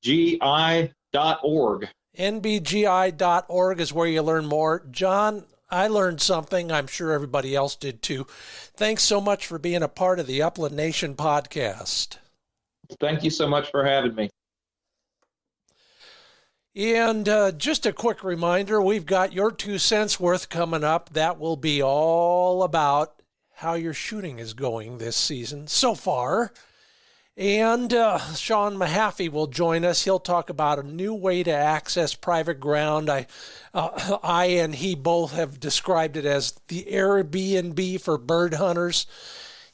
nbgi.org is where you learn more. John, I learned something. I'm sure everybody else did too. Thanks so much for being a part of the Upland Nation podcast. Thank you so much for having me. And just a quick reminder, we've got your 2 cents worth coming up. That will be all about how your shooting is going this season so far. And Shawn Mahaffey will join us. He'll talk about a new way to access private ground. I and he both have described it as the AirBnB for bird hunters.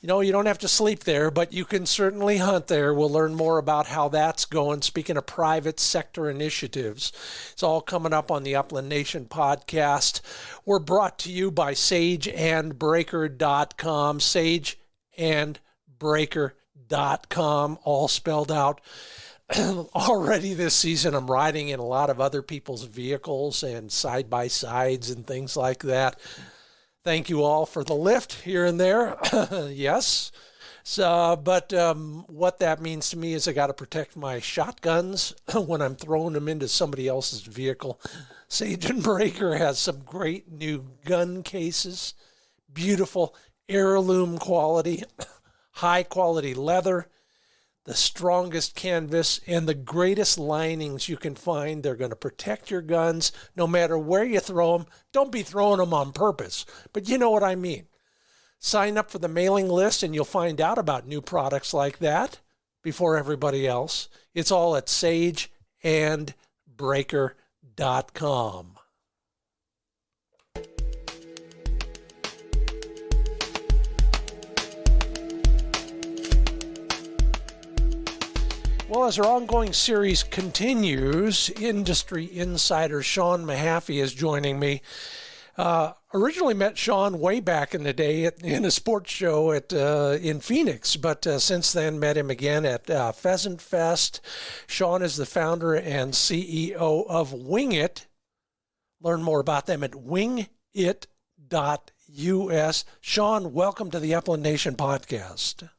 You don't have to sleep there, but you can certainly hunt there. We'll learn more about how that's going. Speaking of private sector initiatives, it's all coming up on the Upland Nation podcast. We're brought to you by sageandbreaker.com, sageandbreaker.com, all spelled out. Already this season, I'm riding in a lot of other people's vehicles and side-by-sides and things like that. Thank you all for the lift here and there. Yes. So, but what that means to me is I got to protect my shotguns when I'm throwing them into somebody else's vehicle. Sage and Breaker has some great new gun cases, beautiful heirloom quality, high quality leather, the strongest canvas, and the greatest linings you can find. They're going to protect your guns no matter where you throw them. Don't be throwing them on purpose, but you know what I mean. Sign up for the mailing list and you'll find out about new products like that before everybody else. It's all at sageandbreaker.com. Well, as our ongoing series continues, industry insider Shawn Mahaffey is joining me. Originally met Shawn way back in the day in a sports show in Phoenix, but since then met him again at Pheasant Fest. Shawn is the founder and CEO of WingIt. Learn more about them at wingit.us. Shawn, welcome to the Upland Nation podcast.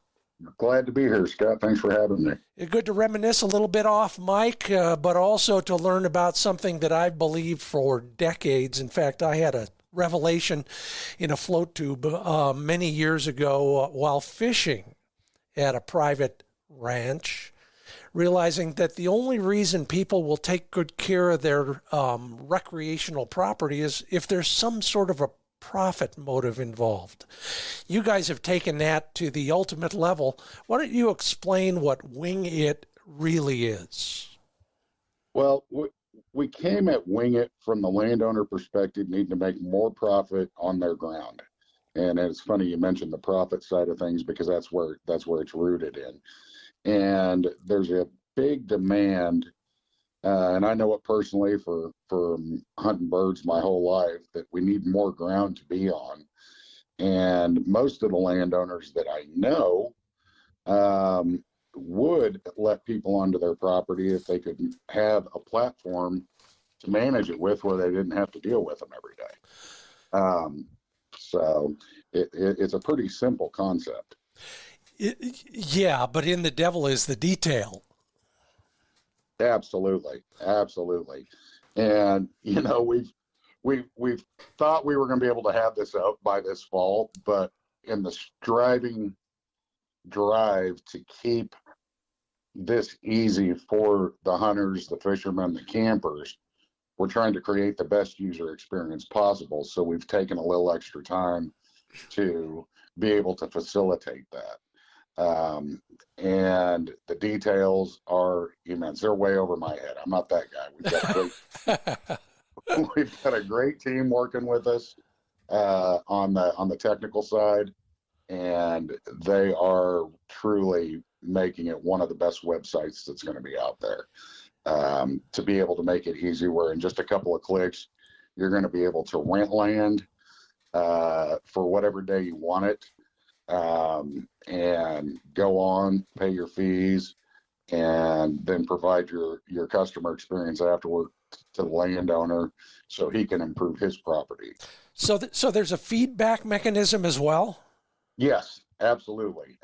Glad to be here, Scott. Thanks for having me. Good to reminisce a little bit off mic, but also to learn about something that I've believed for decades. In fact, I had a revelation in a float tube many years ago while fishing at a private ranch, realizing that the only reason people will take good care of their recreational property is if there's some sort of a profit motive involved. You guys have taken that to the ultimate level. Why don't you explain what WingIt really is? Well, we came at WingIt from the landowner perspective, needing to make more profit on their ground. And it's funny you mentioned the profit side of things because that's where it's rooted in. And there's a big demand, and I know it personally for hunting birds my whole life, that we need more ground to be on. And most of the landowners that I know would let people onto their property if they could have a platform to manage it with where they didn't have to deal with them every day. So it's a pretty simple concept. Yeah, but in the devil is the detail. Absolutely. And we've thought we were going to be able to have this out by this fall, but in the striving drive to keep this easy for the hunters, the fishermen, the campers, we're trying to create the best user experience possible. So we've taken a little extra time to be able to facilitate that. And the details are immense. They're way over my head. I'm not that guy. We've got a great team working with us on the technical side, and they are truly making it one of the best websites that's going to be out there. To be able to make it easy, where in just a couple of clicks, you're going to be able to rent land for whatever day you want it. And go on, pay your fees, and then provide your customer experience afterward to the landowner so he can improve his property. So there's a feedback mechanism as well? Yes, absolutely.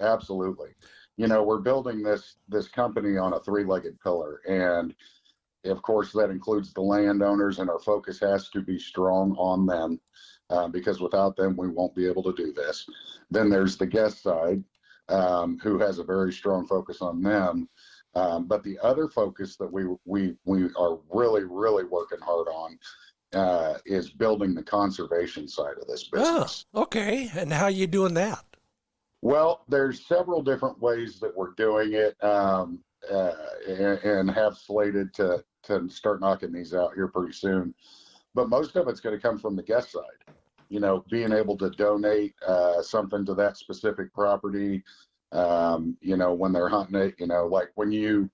We're building this company on a three-legged pillar, and of course that includes the landowners, and our focus has to be strong on them. Because without them, we won't be able to do this. Then there's the guest side, who has a very strong focus on them. But the other focus that we are really, really working hard on is building the conservation side of this business. Oh, okay. And how are you doing that? Well, there's several different ways that we're doing it, and have slated to start knocking these out here pretty soon. But most of it's going to come from the guest side. being able to donate something to that specific property, when they're hunting it, like when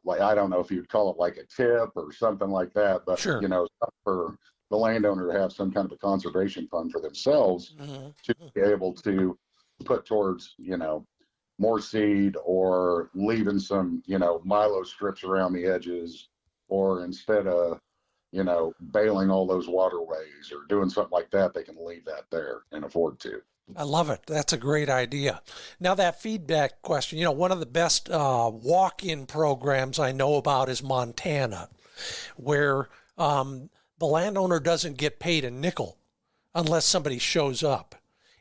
like, I don't know if you'd call it like a tip or something like that, but, Sure. for the landowner to have some kind of a conservation fund for themselves to be able to put towards, more seed, or leaving some, milo strips around the edges, or instead of, bailing all those waterways or doing something like that, they can leave that there and afford to. I love it. That's a great idea. Now, that feedback question, one of the best walk-in programs I know about is Montana, where the landowner doesn't get paid a nickel unless somebody shows up.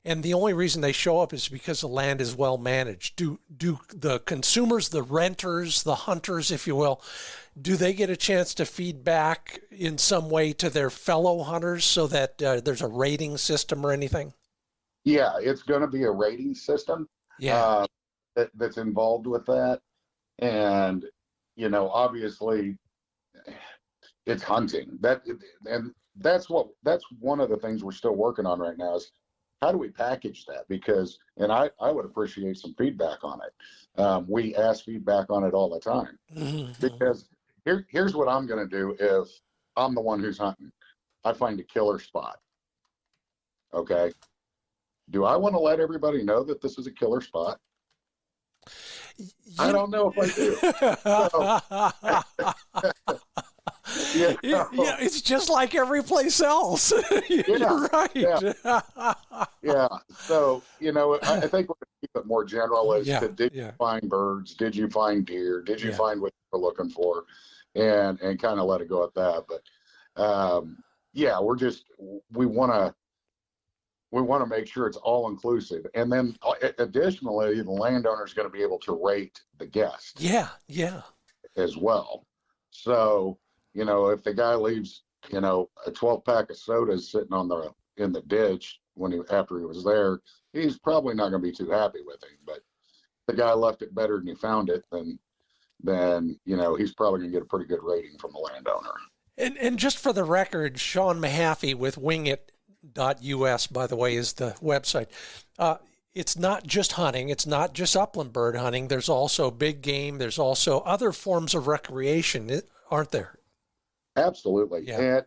And the only reason they show up is because the land is well managed. Do the consumers, the renters, the hunters, if you will, do they get a chance to feed back in some way to their fellow hunters so that there's a rating system or anything? Yeah, it's going to be a rating system that's involved with that. And, obviously it's hunting. And that's one of the things we're still working on right now is how do we package that? Because, and I would appreciate some feedback on it. We ask feedback on it all the time. Because here's what I'm going to do if I'm the one who's hunting. I find a killer spot. Okay. Do I want to let everybody know that this is a killer spot? I don't know if I do. Yeah, it's just like every place else. You're right. Yeah. So, I think we're going to keep it more general as to did you find birds? Did you find deer? Did you find what you were looking for? And kind of let it go at that. But we want to make sure it's all inclusive. And then additionally, the landowner is going to be able to rate the guest. Yeah. As well. So, if the guy leaves, a 12-pack of sodas sitting in the ditch after he was there, he's probably not going to be too happy with him. But the guy left it better than he found it, then he's probably going to get a pretty good rating from the landowner. And just for the record, Shawn Mahaffey with wingit.us, by the way, is the website. It's not just hunting. It's not just upland bird hunting. There's also big game. There's also other forms of recreation, aren't there? Absolutely. Yeah. And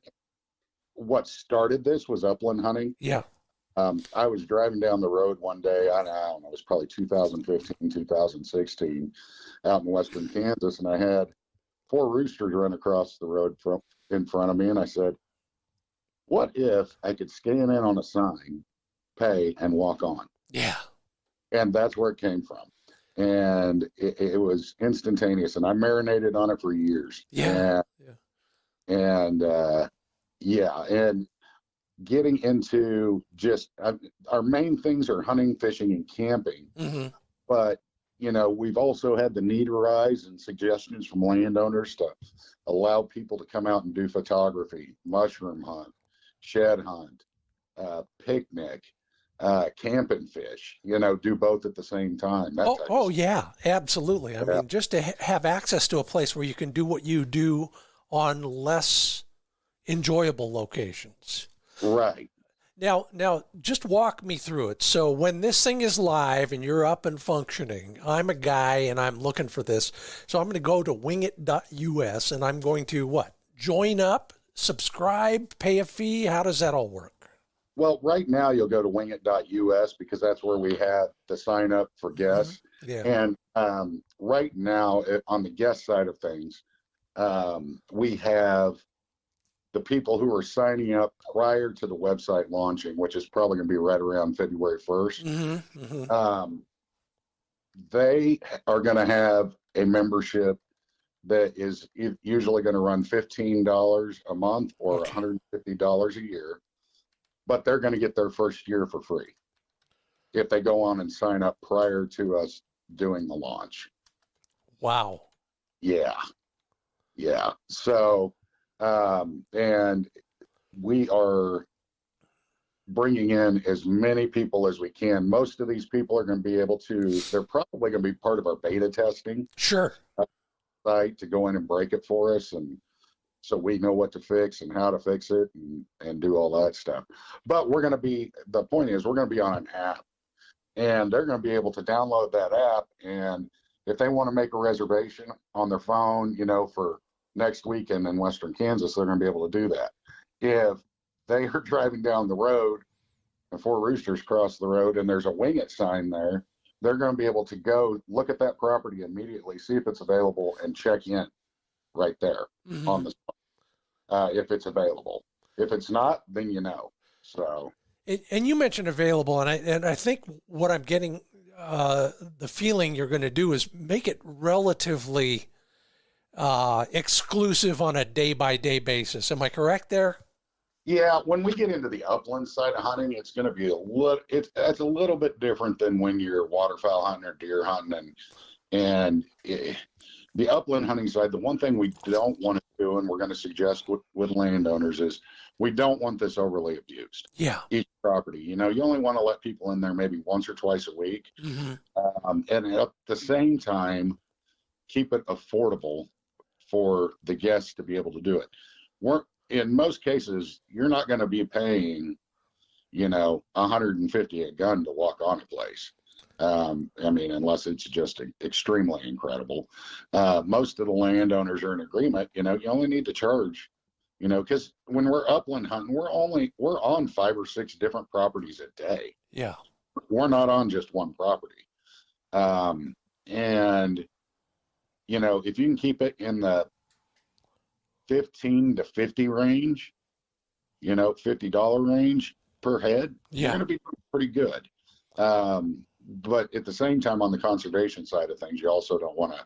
what started this was upland hunting. Yeah. I was driving down the road one day, I don't know, it was probably 2015, 2016, out in western Kansas, and I had 4 roosters run across the road in front of me, and I said, what if I could scan in on a sign, pay, and walk on? Yeah. And that's where it came from. And it was instantaneous, and I marinated on it for years. Yeah. And getting into just our main things are hunting, fishing, and camping. Mm-hmm. But we've also had the need arise and suggestions from landowners to allow people to come out and do photography, mushroom hunt, shed hunt, picnic, camp and fish, do both at the same time. Yeah, absolutely. I mean, just to have access to a place where you can do what you do on less enjoyable locations. Right. Now, just walk me through it. So when this thing is live and you're up and functioning, I'm a guy and I'm looking for this. So I'm going to go to wingit.us and I'm going to what? Join up, subscribe, pay a fee. How does that all work? Well, right now you'll go to wingit.us because that's where we have the sign up for guests. Mm-hmm. Yeah. And right now on the guest side of things, we have the people who are signing up prior to the website launching, which is probably going to be right around February 1st. Mm-hmm. Mm-hmm. They are going to have a membership that is usually going to run $15 a month or $150 a year, but they're going to get their first year for free if they go on and sign up prior to us doing the launch. Wow. Yeah. So, and we are bringing in as many people as we can. Most of these people are going to be they're probably going to be part of our beta testing. Sure. Site to go in and break it for us. And so we know what to fix and how to fix it and do all that stuff. But the point is, we're going to be on an app, and they're going to be able to download that app. And if they want to make a reservation on their phone, for next weekend in Western Kansas, they're going to be able to do that. If they are driving down the road and 4 roosters cross the road and there's a WingIt sign there, they're going to be able to go look at that property immediately, see if it's available, and check in right there on the spot, if it's available. If it's not, then So. And you mentioned available, and I think what I'm getting, the feeling you're going to do is make it relatively exclusive on a day-by-day basis. Am I correct there? Yeah, when we get into the upland side of hunting, it's going to be it's a little bit different than when you're waterfowl hunting or deer hunting, the upland hunting side. The one thing we don't want to do, and we're going to suggest with landowners, is we don't want this overly abused. Yeah, each property, you only want to let people in there maybe once or twice a week, and at the same time, keep it affordable for the guests to be able to do it. In most cases, you're not going to be paying, $150 a gun to walk on a place. Unless it's just extremely incredible. Most of the landowners are in agreement. You only need to charge, because when we're upland hunting, we're on 5 or 6 different properties a day. Yeah, we're not on just one property. If you can keep it in the 15 to 50 range, $50 range per head, you're going to be pretty good. But at the same time, on the conservation side of things, you also don't want to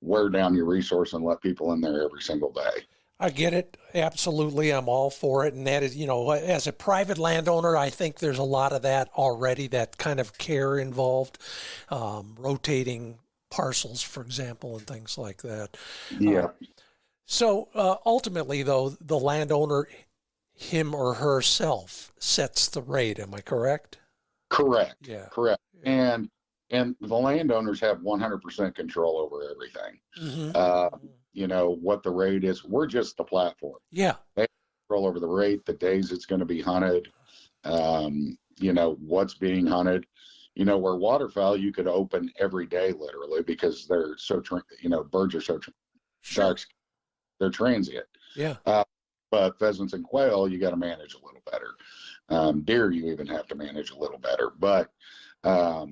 wear down your resource and let people in there every single day. I get it. Absolutely. I'm all for it. And that is, as a private landowner, I think there's a lot of that already, that kind of care involved, rotating parcels, for example, and things like that. Yeah. So ultimately, though, the landowner, him or herself, sets the rate. Am I correct? Correct. Yeah. Correct. Yeah. And the landowners have 100% control over everything. What the rate is. We're just the platform. Yeah. They have control over the rate, the days it's going to be hunted, what's being hunted. Where waterfowl, you could open every day, literally, because they're so, birds are so, sharks, they're transient. Yeah. But pheasants and quail, you got to manage a little better. Deer, you even have to manage a little better. But we're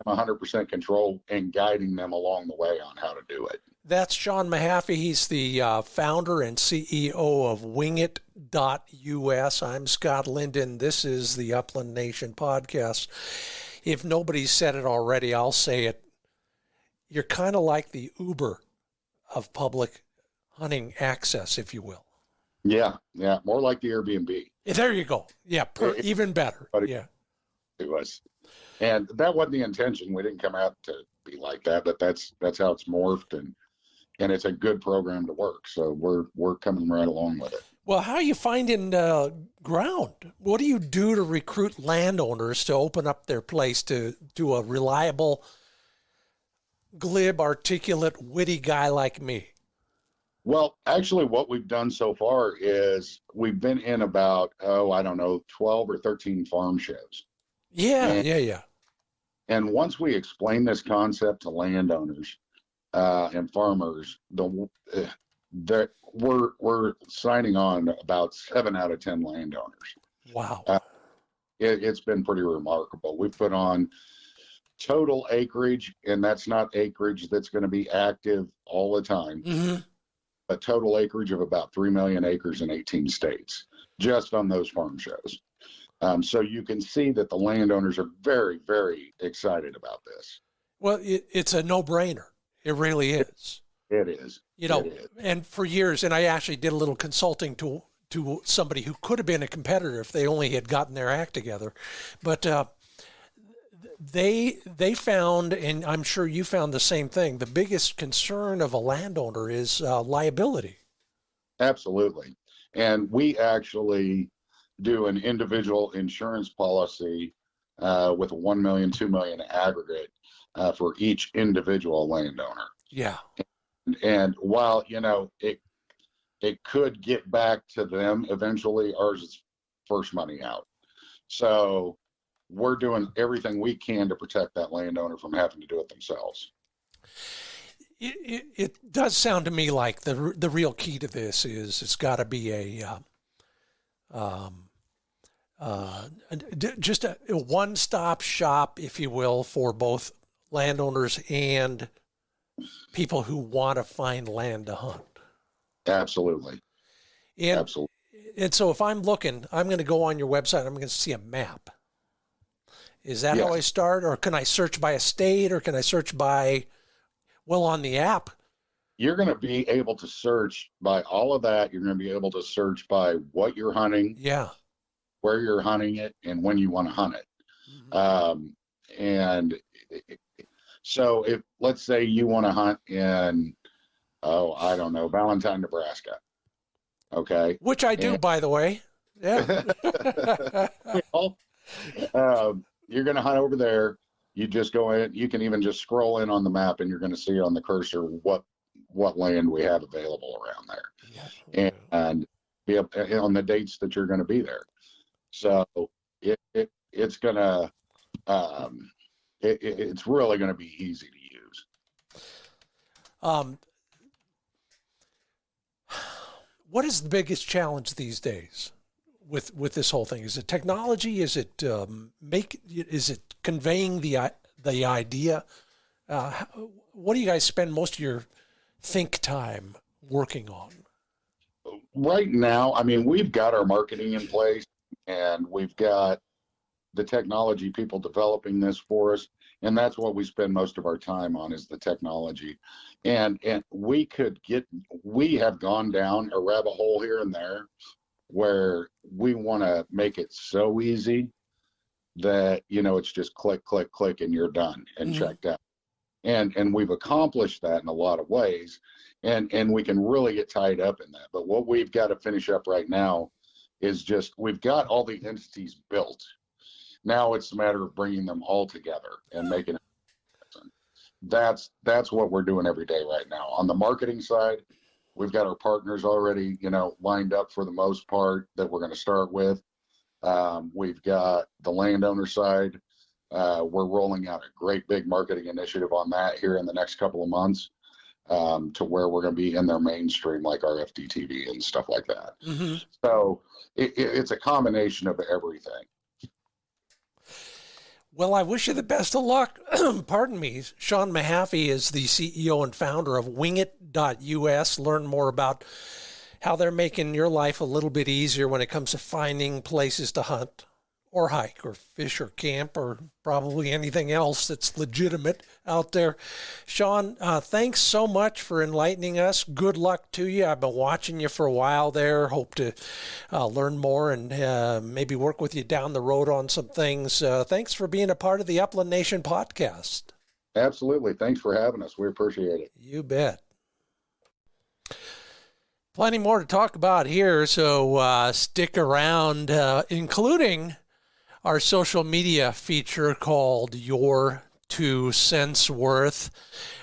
100% control and guiding them along the way on how to do it. That's Shawn Mahaffey. He's the founder and CEO of wingit.us. I'm Scott Linden. This is the Upland Nation podcast. If nobody's said it already, I'll say it. You're kind of like the Uber of public hunting access, if you will. Yeah, more like the Airbnb. There you go. Yeah, even better. Yeah, it was, and that wasn't the intention. We didn't come out to be like that, but that's how it's morphed, and it's a good program to work. So we're coming right along with it. Well, how are you finding ground? What do you do to recruit landowners to open up their place to a reliable, glib, articulate, witty guy like me? Well, actually, what we've done so far is we've been in about, 12 or 13 farm shows. Yeah. And once we explain this concept to landowners and farmers, we're signing on about 7 out of 10 landowners. Wow. It's been pretty remarkable. We've put on total acreage, and that's not acreage that's going to be active all the time. Mm-hmm. A total acreage of about 3 million acres in 18 states, just on those farm shows. So you can see that the landowners are very, very excited about this. Well, it's a no-brainer. It really is. It is. And for years, and I actually did a little consulting to somebody who could have been a competitor if they only had gotten their act together. But they found, and I'm sure you found the same thing, the biggest concern of a landowner is liability. Absolutely. And we actually do an individual insurance policy with a 1 million, 2 million aggregate for each individual landowner. Yeah. And while, it could get back to them eventually, ours is first money out. So we're doing everything we can to protect that landowner from having to do it themselves. It does sound to me like the real key to this is it's got to be just a one-stop shop, if you will, for both landowners and people who want to find land to hunt. Absolutely. Absolutely. And so if I'm looking, I'm going to go on your website, I'm going to see a map. Is that how I start? Or can I search by a state, or can I search by, on the app? You're going to be able to search by all of that. You're going to be able to search by what you're hunting, where you're hunting it, and when you want to hunt it. And so if, let's say you want to hunt in, I don't know, Valentine, Nebraska. Okay. Which I do, by the way. Yeah. You're going to hunt over there. You just go in, you can even just scroll in on the map, and you're going to see on the cursor what land we have available around there, and be up on the dates that you're going to be there. So it's going to, it's really going to be easy to use. What is the biggest challenge these days with this whole thing? Is it technology? Is it is it conveying the idea? What do you guys spend most of your think time working on? Right now, I mean, we've got our marketing in place, and we've got the technology people developing this for us, and that's what we spend most of our time on, is the technology. And we have gone down a rabbit hole here and there where we want to make it so easy that, it's just click, click, click, and you're done and checked out. And we've accomplished that in a lot of ways, and we can really get tied up in that. But what we've got to finish up right now is just, we've got all the entities built. Now it's a matter of bringing them all together and making it. That's what we're doing every day right now. On the marketing side, we've got our partners already, lined up for the most part that we're going to start with. We've got the landowner side. We're rolling out a great big marketing initiative on that here in the next couple of months, to where we're going to be in their mainstream, like our FDTV and stuff like that. Mm-hmm. So it's a combination of everything. Well, I wish you the best of luck. Pardon me. Shawn Mahaffey is the CEO and founder of wingit.us. Learn more about how they're making your life a little bit easier when it comes to finding places to hunt or hike or fish or camp or probably anything else that's legitimate out there. Shawn, thanks so much for enlightening us. Good luck to you. I've been watching you for a while there. Hope to learn more and maybe work with you down the road on some things. Thanks for being a part of the Upland Nation podcast. Absolutely. Thanks for having us. We appreciate it. You bet. Plenty more to talk about here, so stick around, including our social media feature called Your 2 Cents Worth,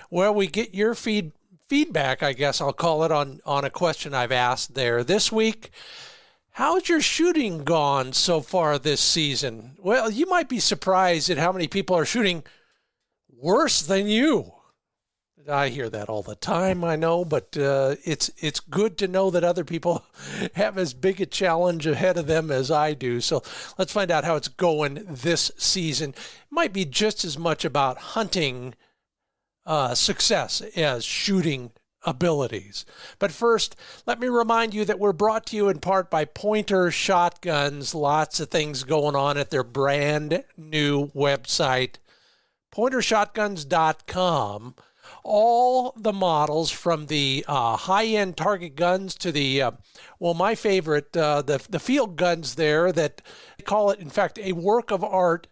where we get your feedback, I guess I'll call it, on a question I've asked there. This week, how's your shooting gone so far this season? Well, you might be surprised at how many people are shooting worse than you. I hear that all the time, I know, but it's good to know that other people have as big a challenge ahead of them as I do. So let's find out how it's going this season. It might be just as much about hunting success as shooting abilities. But first, let me remind you that we're brought to you in part by Pointer Shotguns. Lots of things going on at their brand new website, pointershotguns.com. All the models, from the high-end target guns to the, my favorite, the field guns there that call it, in fact, a work of art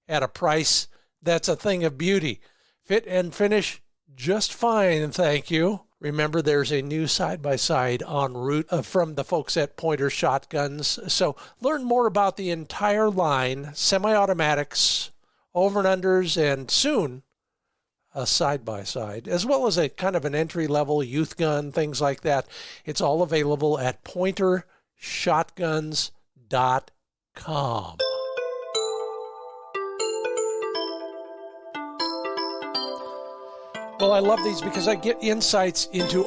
at a price that's a thing of beauty. Fit and finish just fine, thank you. Remember, there's a new side-by-side en route from the folks at Pointer Shotguns. So learn more about the entire line, semi-automatics, over and unders, and soon, a side-by-side, as well as a kind of an entry-level youth gun, things like that. It's all available at pointershotguns.com. Well, I love these because I get insights into,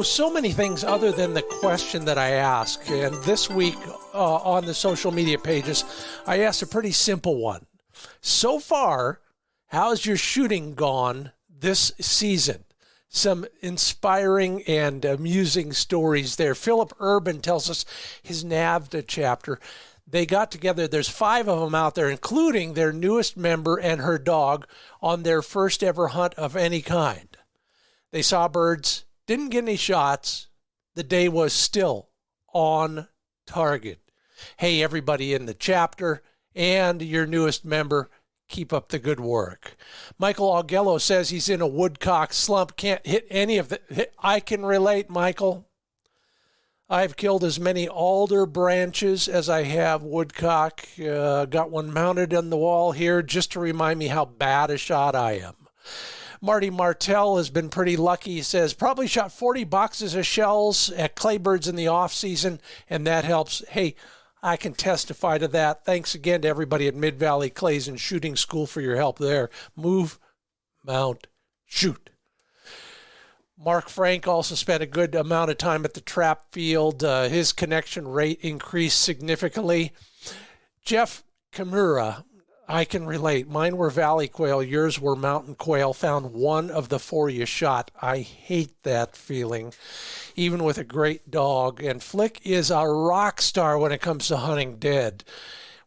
so many things other than the question that I ask. And this week on the social media pages, I asked a pretty simple one. So far, how's your shooting gone this season? Some inspiring and amusing stories there. Philip Urban tells us his NAVDA chapter. They got together, there's 5 of them out there, including their newest member and her dog, on their first ever hunt of any kind. They saw birds, didn't get any shots. The day was still on target. Hey, everybody in the chapter and your newest member, keep up the good work. Michael Augello says he's in a woodcock slump, can't hit any of the... I can relate, Michael. I've killed as many alder branches as I have woodcock. Got one mounted on the wall here just to remind me how bad a shot I am. Marty Martell has been pretty lucky. He says, probably shot 40 boxes of shells at Claybirds in the off season, and that helps. Hey, I can testify to that. Thanks again to everybody at Mid-Valley Clays and Shooting School for your help there. Move, mount, shoot. Mark Frank also spent a good amount of time at the trap field. His connection rate increased significantly. Jeff Kimura, I can relate. Mine were valley quail. Yours were mountain quail. Found one of the 4 you shot. I hate that feeling, even with a great dog. And Flick is a rock star when it comes to hunting dead.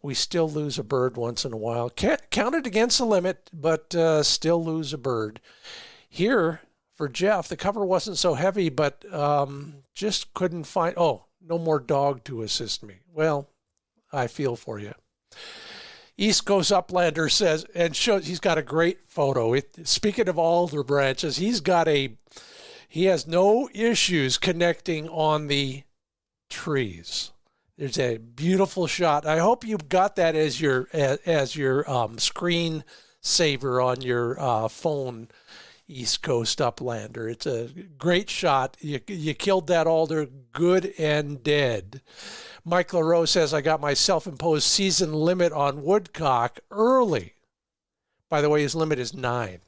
We still lose a bird once in a while. Can't count it against the limit, but still lose a bird. Here, for Jeff, the cover wasn't so heavy, but just couldn't find... Oh, no more dog to assist me. Well, I feel for you. East Coast Uplander says, and shows he's got a great photo. Speaking of alder branches, he has no issues connecting on the trees. There's a beautiful shot. I hope you got that as your screen saver on your phone, East Coast Uplander. It's a great shot. You killed that alder good and dead. Mike LaRoe says, I got my self-imposed season limit on woodcock early. By the way, his limit is 9.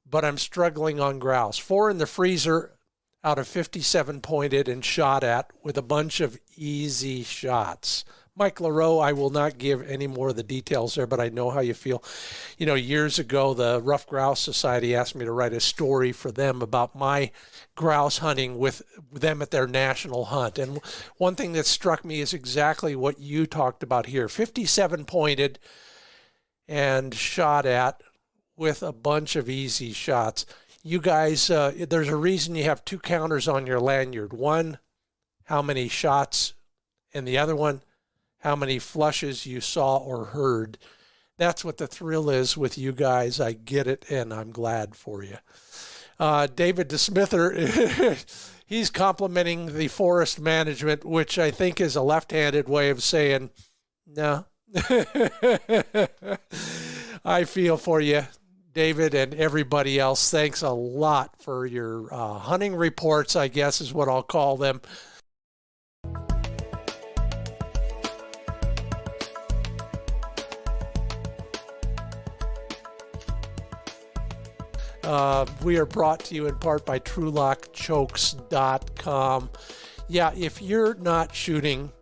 But I'm struggling on grouse. 4 in the freezer out of 57 pointed and shot at with a bunch of easy shots. Mike LaRoe, I will not give any more of the details there, but I know how you feel. You know, years ago, the Ruffed Grouse Society asked me to write a story for them about my grouse hunting with them at their national hunt. And one thing that struck me is exactly what you talked about here. 57 pointed and shot at with a bunch of easy shots. You guys, there's a reason you have 2 counters on your lanyard. One, how many shots, and the other one, how many flushes you saw or heard. That's what the thrill is with you guys. I get it, and I'm glad for you. David DeSmither, he's complimenting the forest management, which I think is a left-handed way of saying, no. I feel for you, David, and everybody else. Thanks a lot for your hunting reports, I guess is what I'll call them. We are brought to you in part by TrueLockChokes.com. Yeah, if you're not shooting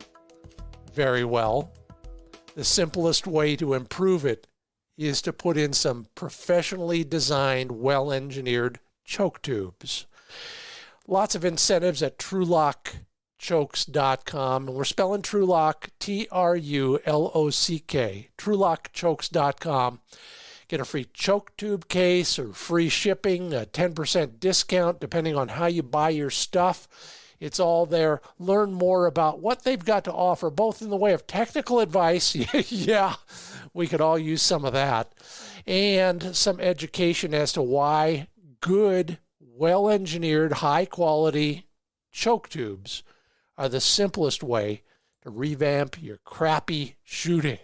very well, the simplest way to improve it is to put in some professionally designed, well-engineered choke tubes. Lots of incentives at TrueLockChokes.com. And we're spelling TrueLock, T-R-U-L-O-C-K, TrueLockChokes.com. Get a free choke tube case or free shipping, a 10% discount depending on how you buy your stuff. It's all there. Learn more about what they've got to offer, both in the way of technical advice. Yeah, we could all use some of that. And some education as to why good, well-engineered, high-quality choke tubes are the simplest way to revamp your crappy shooting.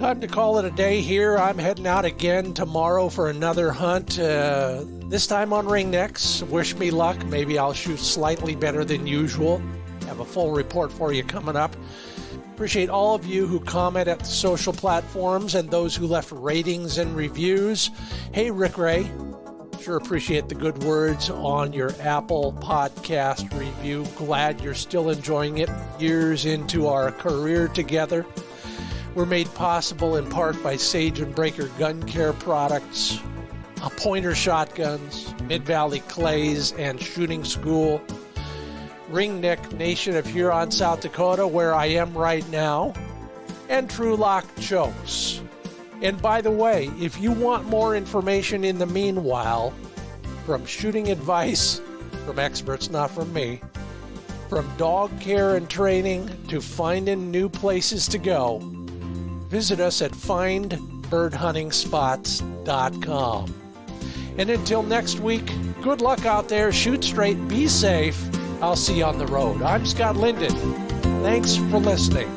Time to call it a day here. I'm heading out again tomorrow for another hunt, this time on ringnecks. Wish me luck. Maybe I'll shoot slightly better than usual. Have a full report for you coming up. Appreciate all of you who comment at the social platforms and those who left ratings and reviews. Hey, Rick Ray. Sure appreciate the good words on your Apple podcast review. Glad you're still enjoying it years into our career together. We're made possible in part by Sage and Breaker Gun Care products, Pointer Shotguns, Mid-Valley Clays, and Shooting School, Ringneck Nation of Huron, South Dakota, where I am right now, and True Lock Chokes. And by the way, if you want more information in the meanwhile, from shooting advice from experts, not from me, from dog care and training to finding new places to go, visit us at findbirdhuntingspots.com. And until next week, good luck out there, shoot straight, be safe. I'll see you on the road. I'm Scott Linden. Thanks for listening.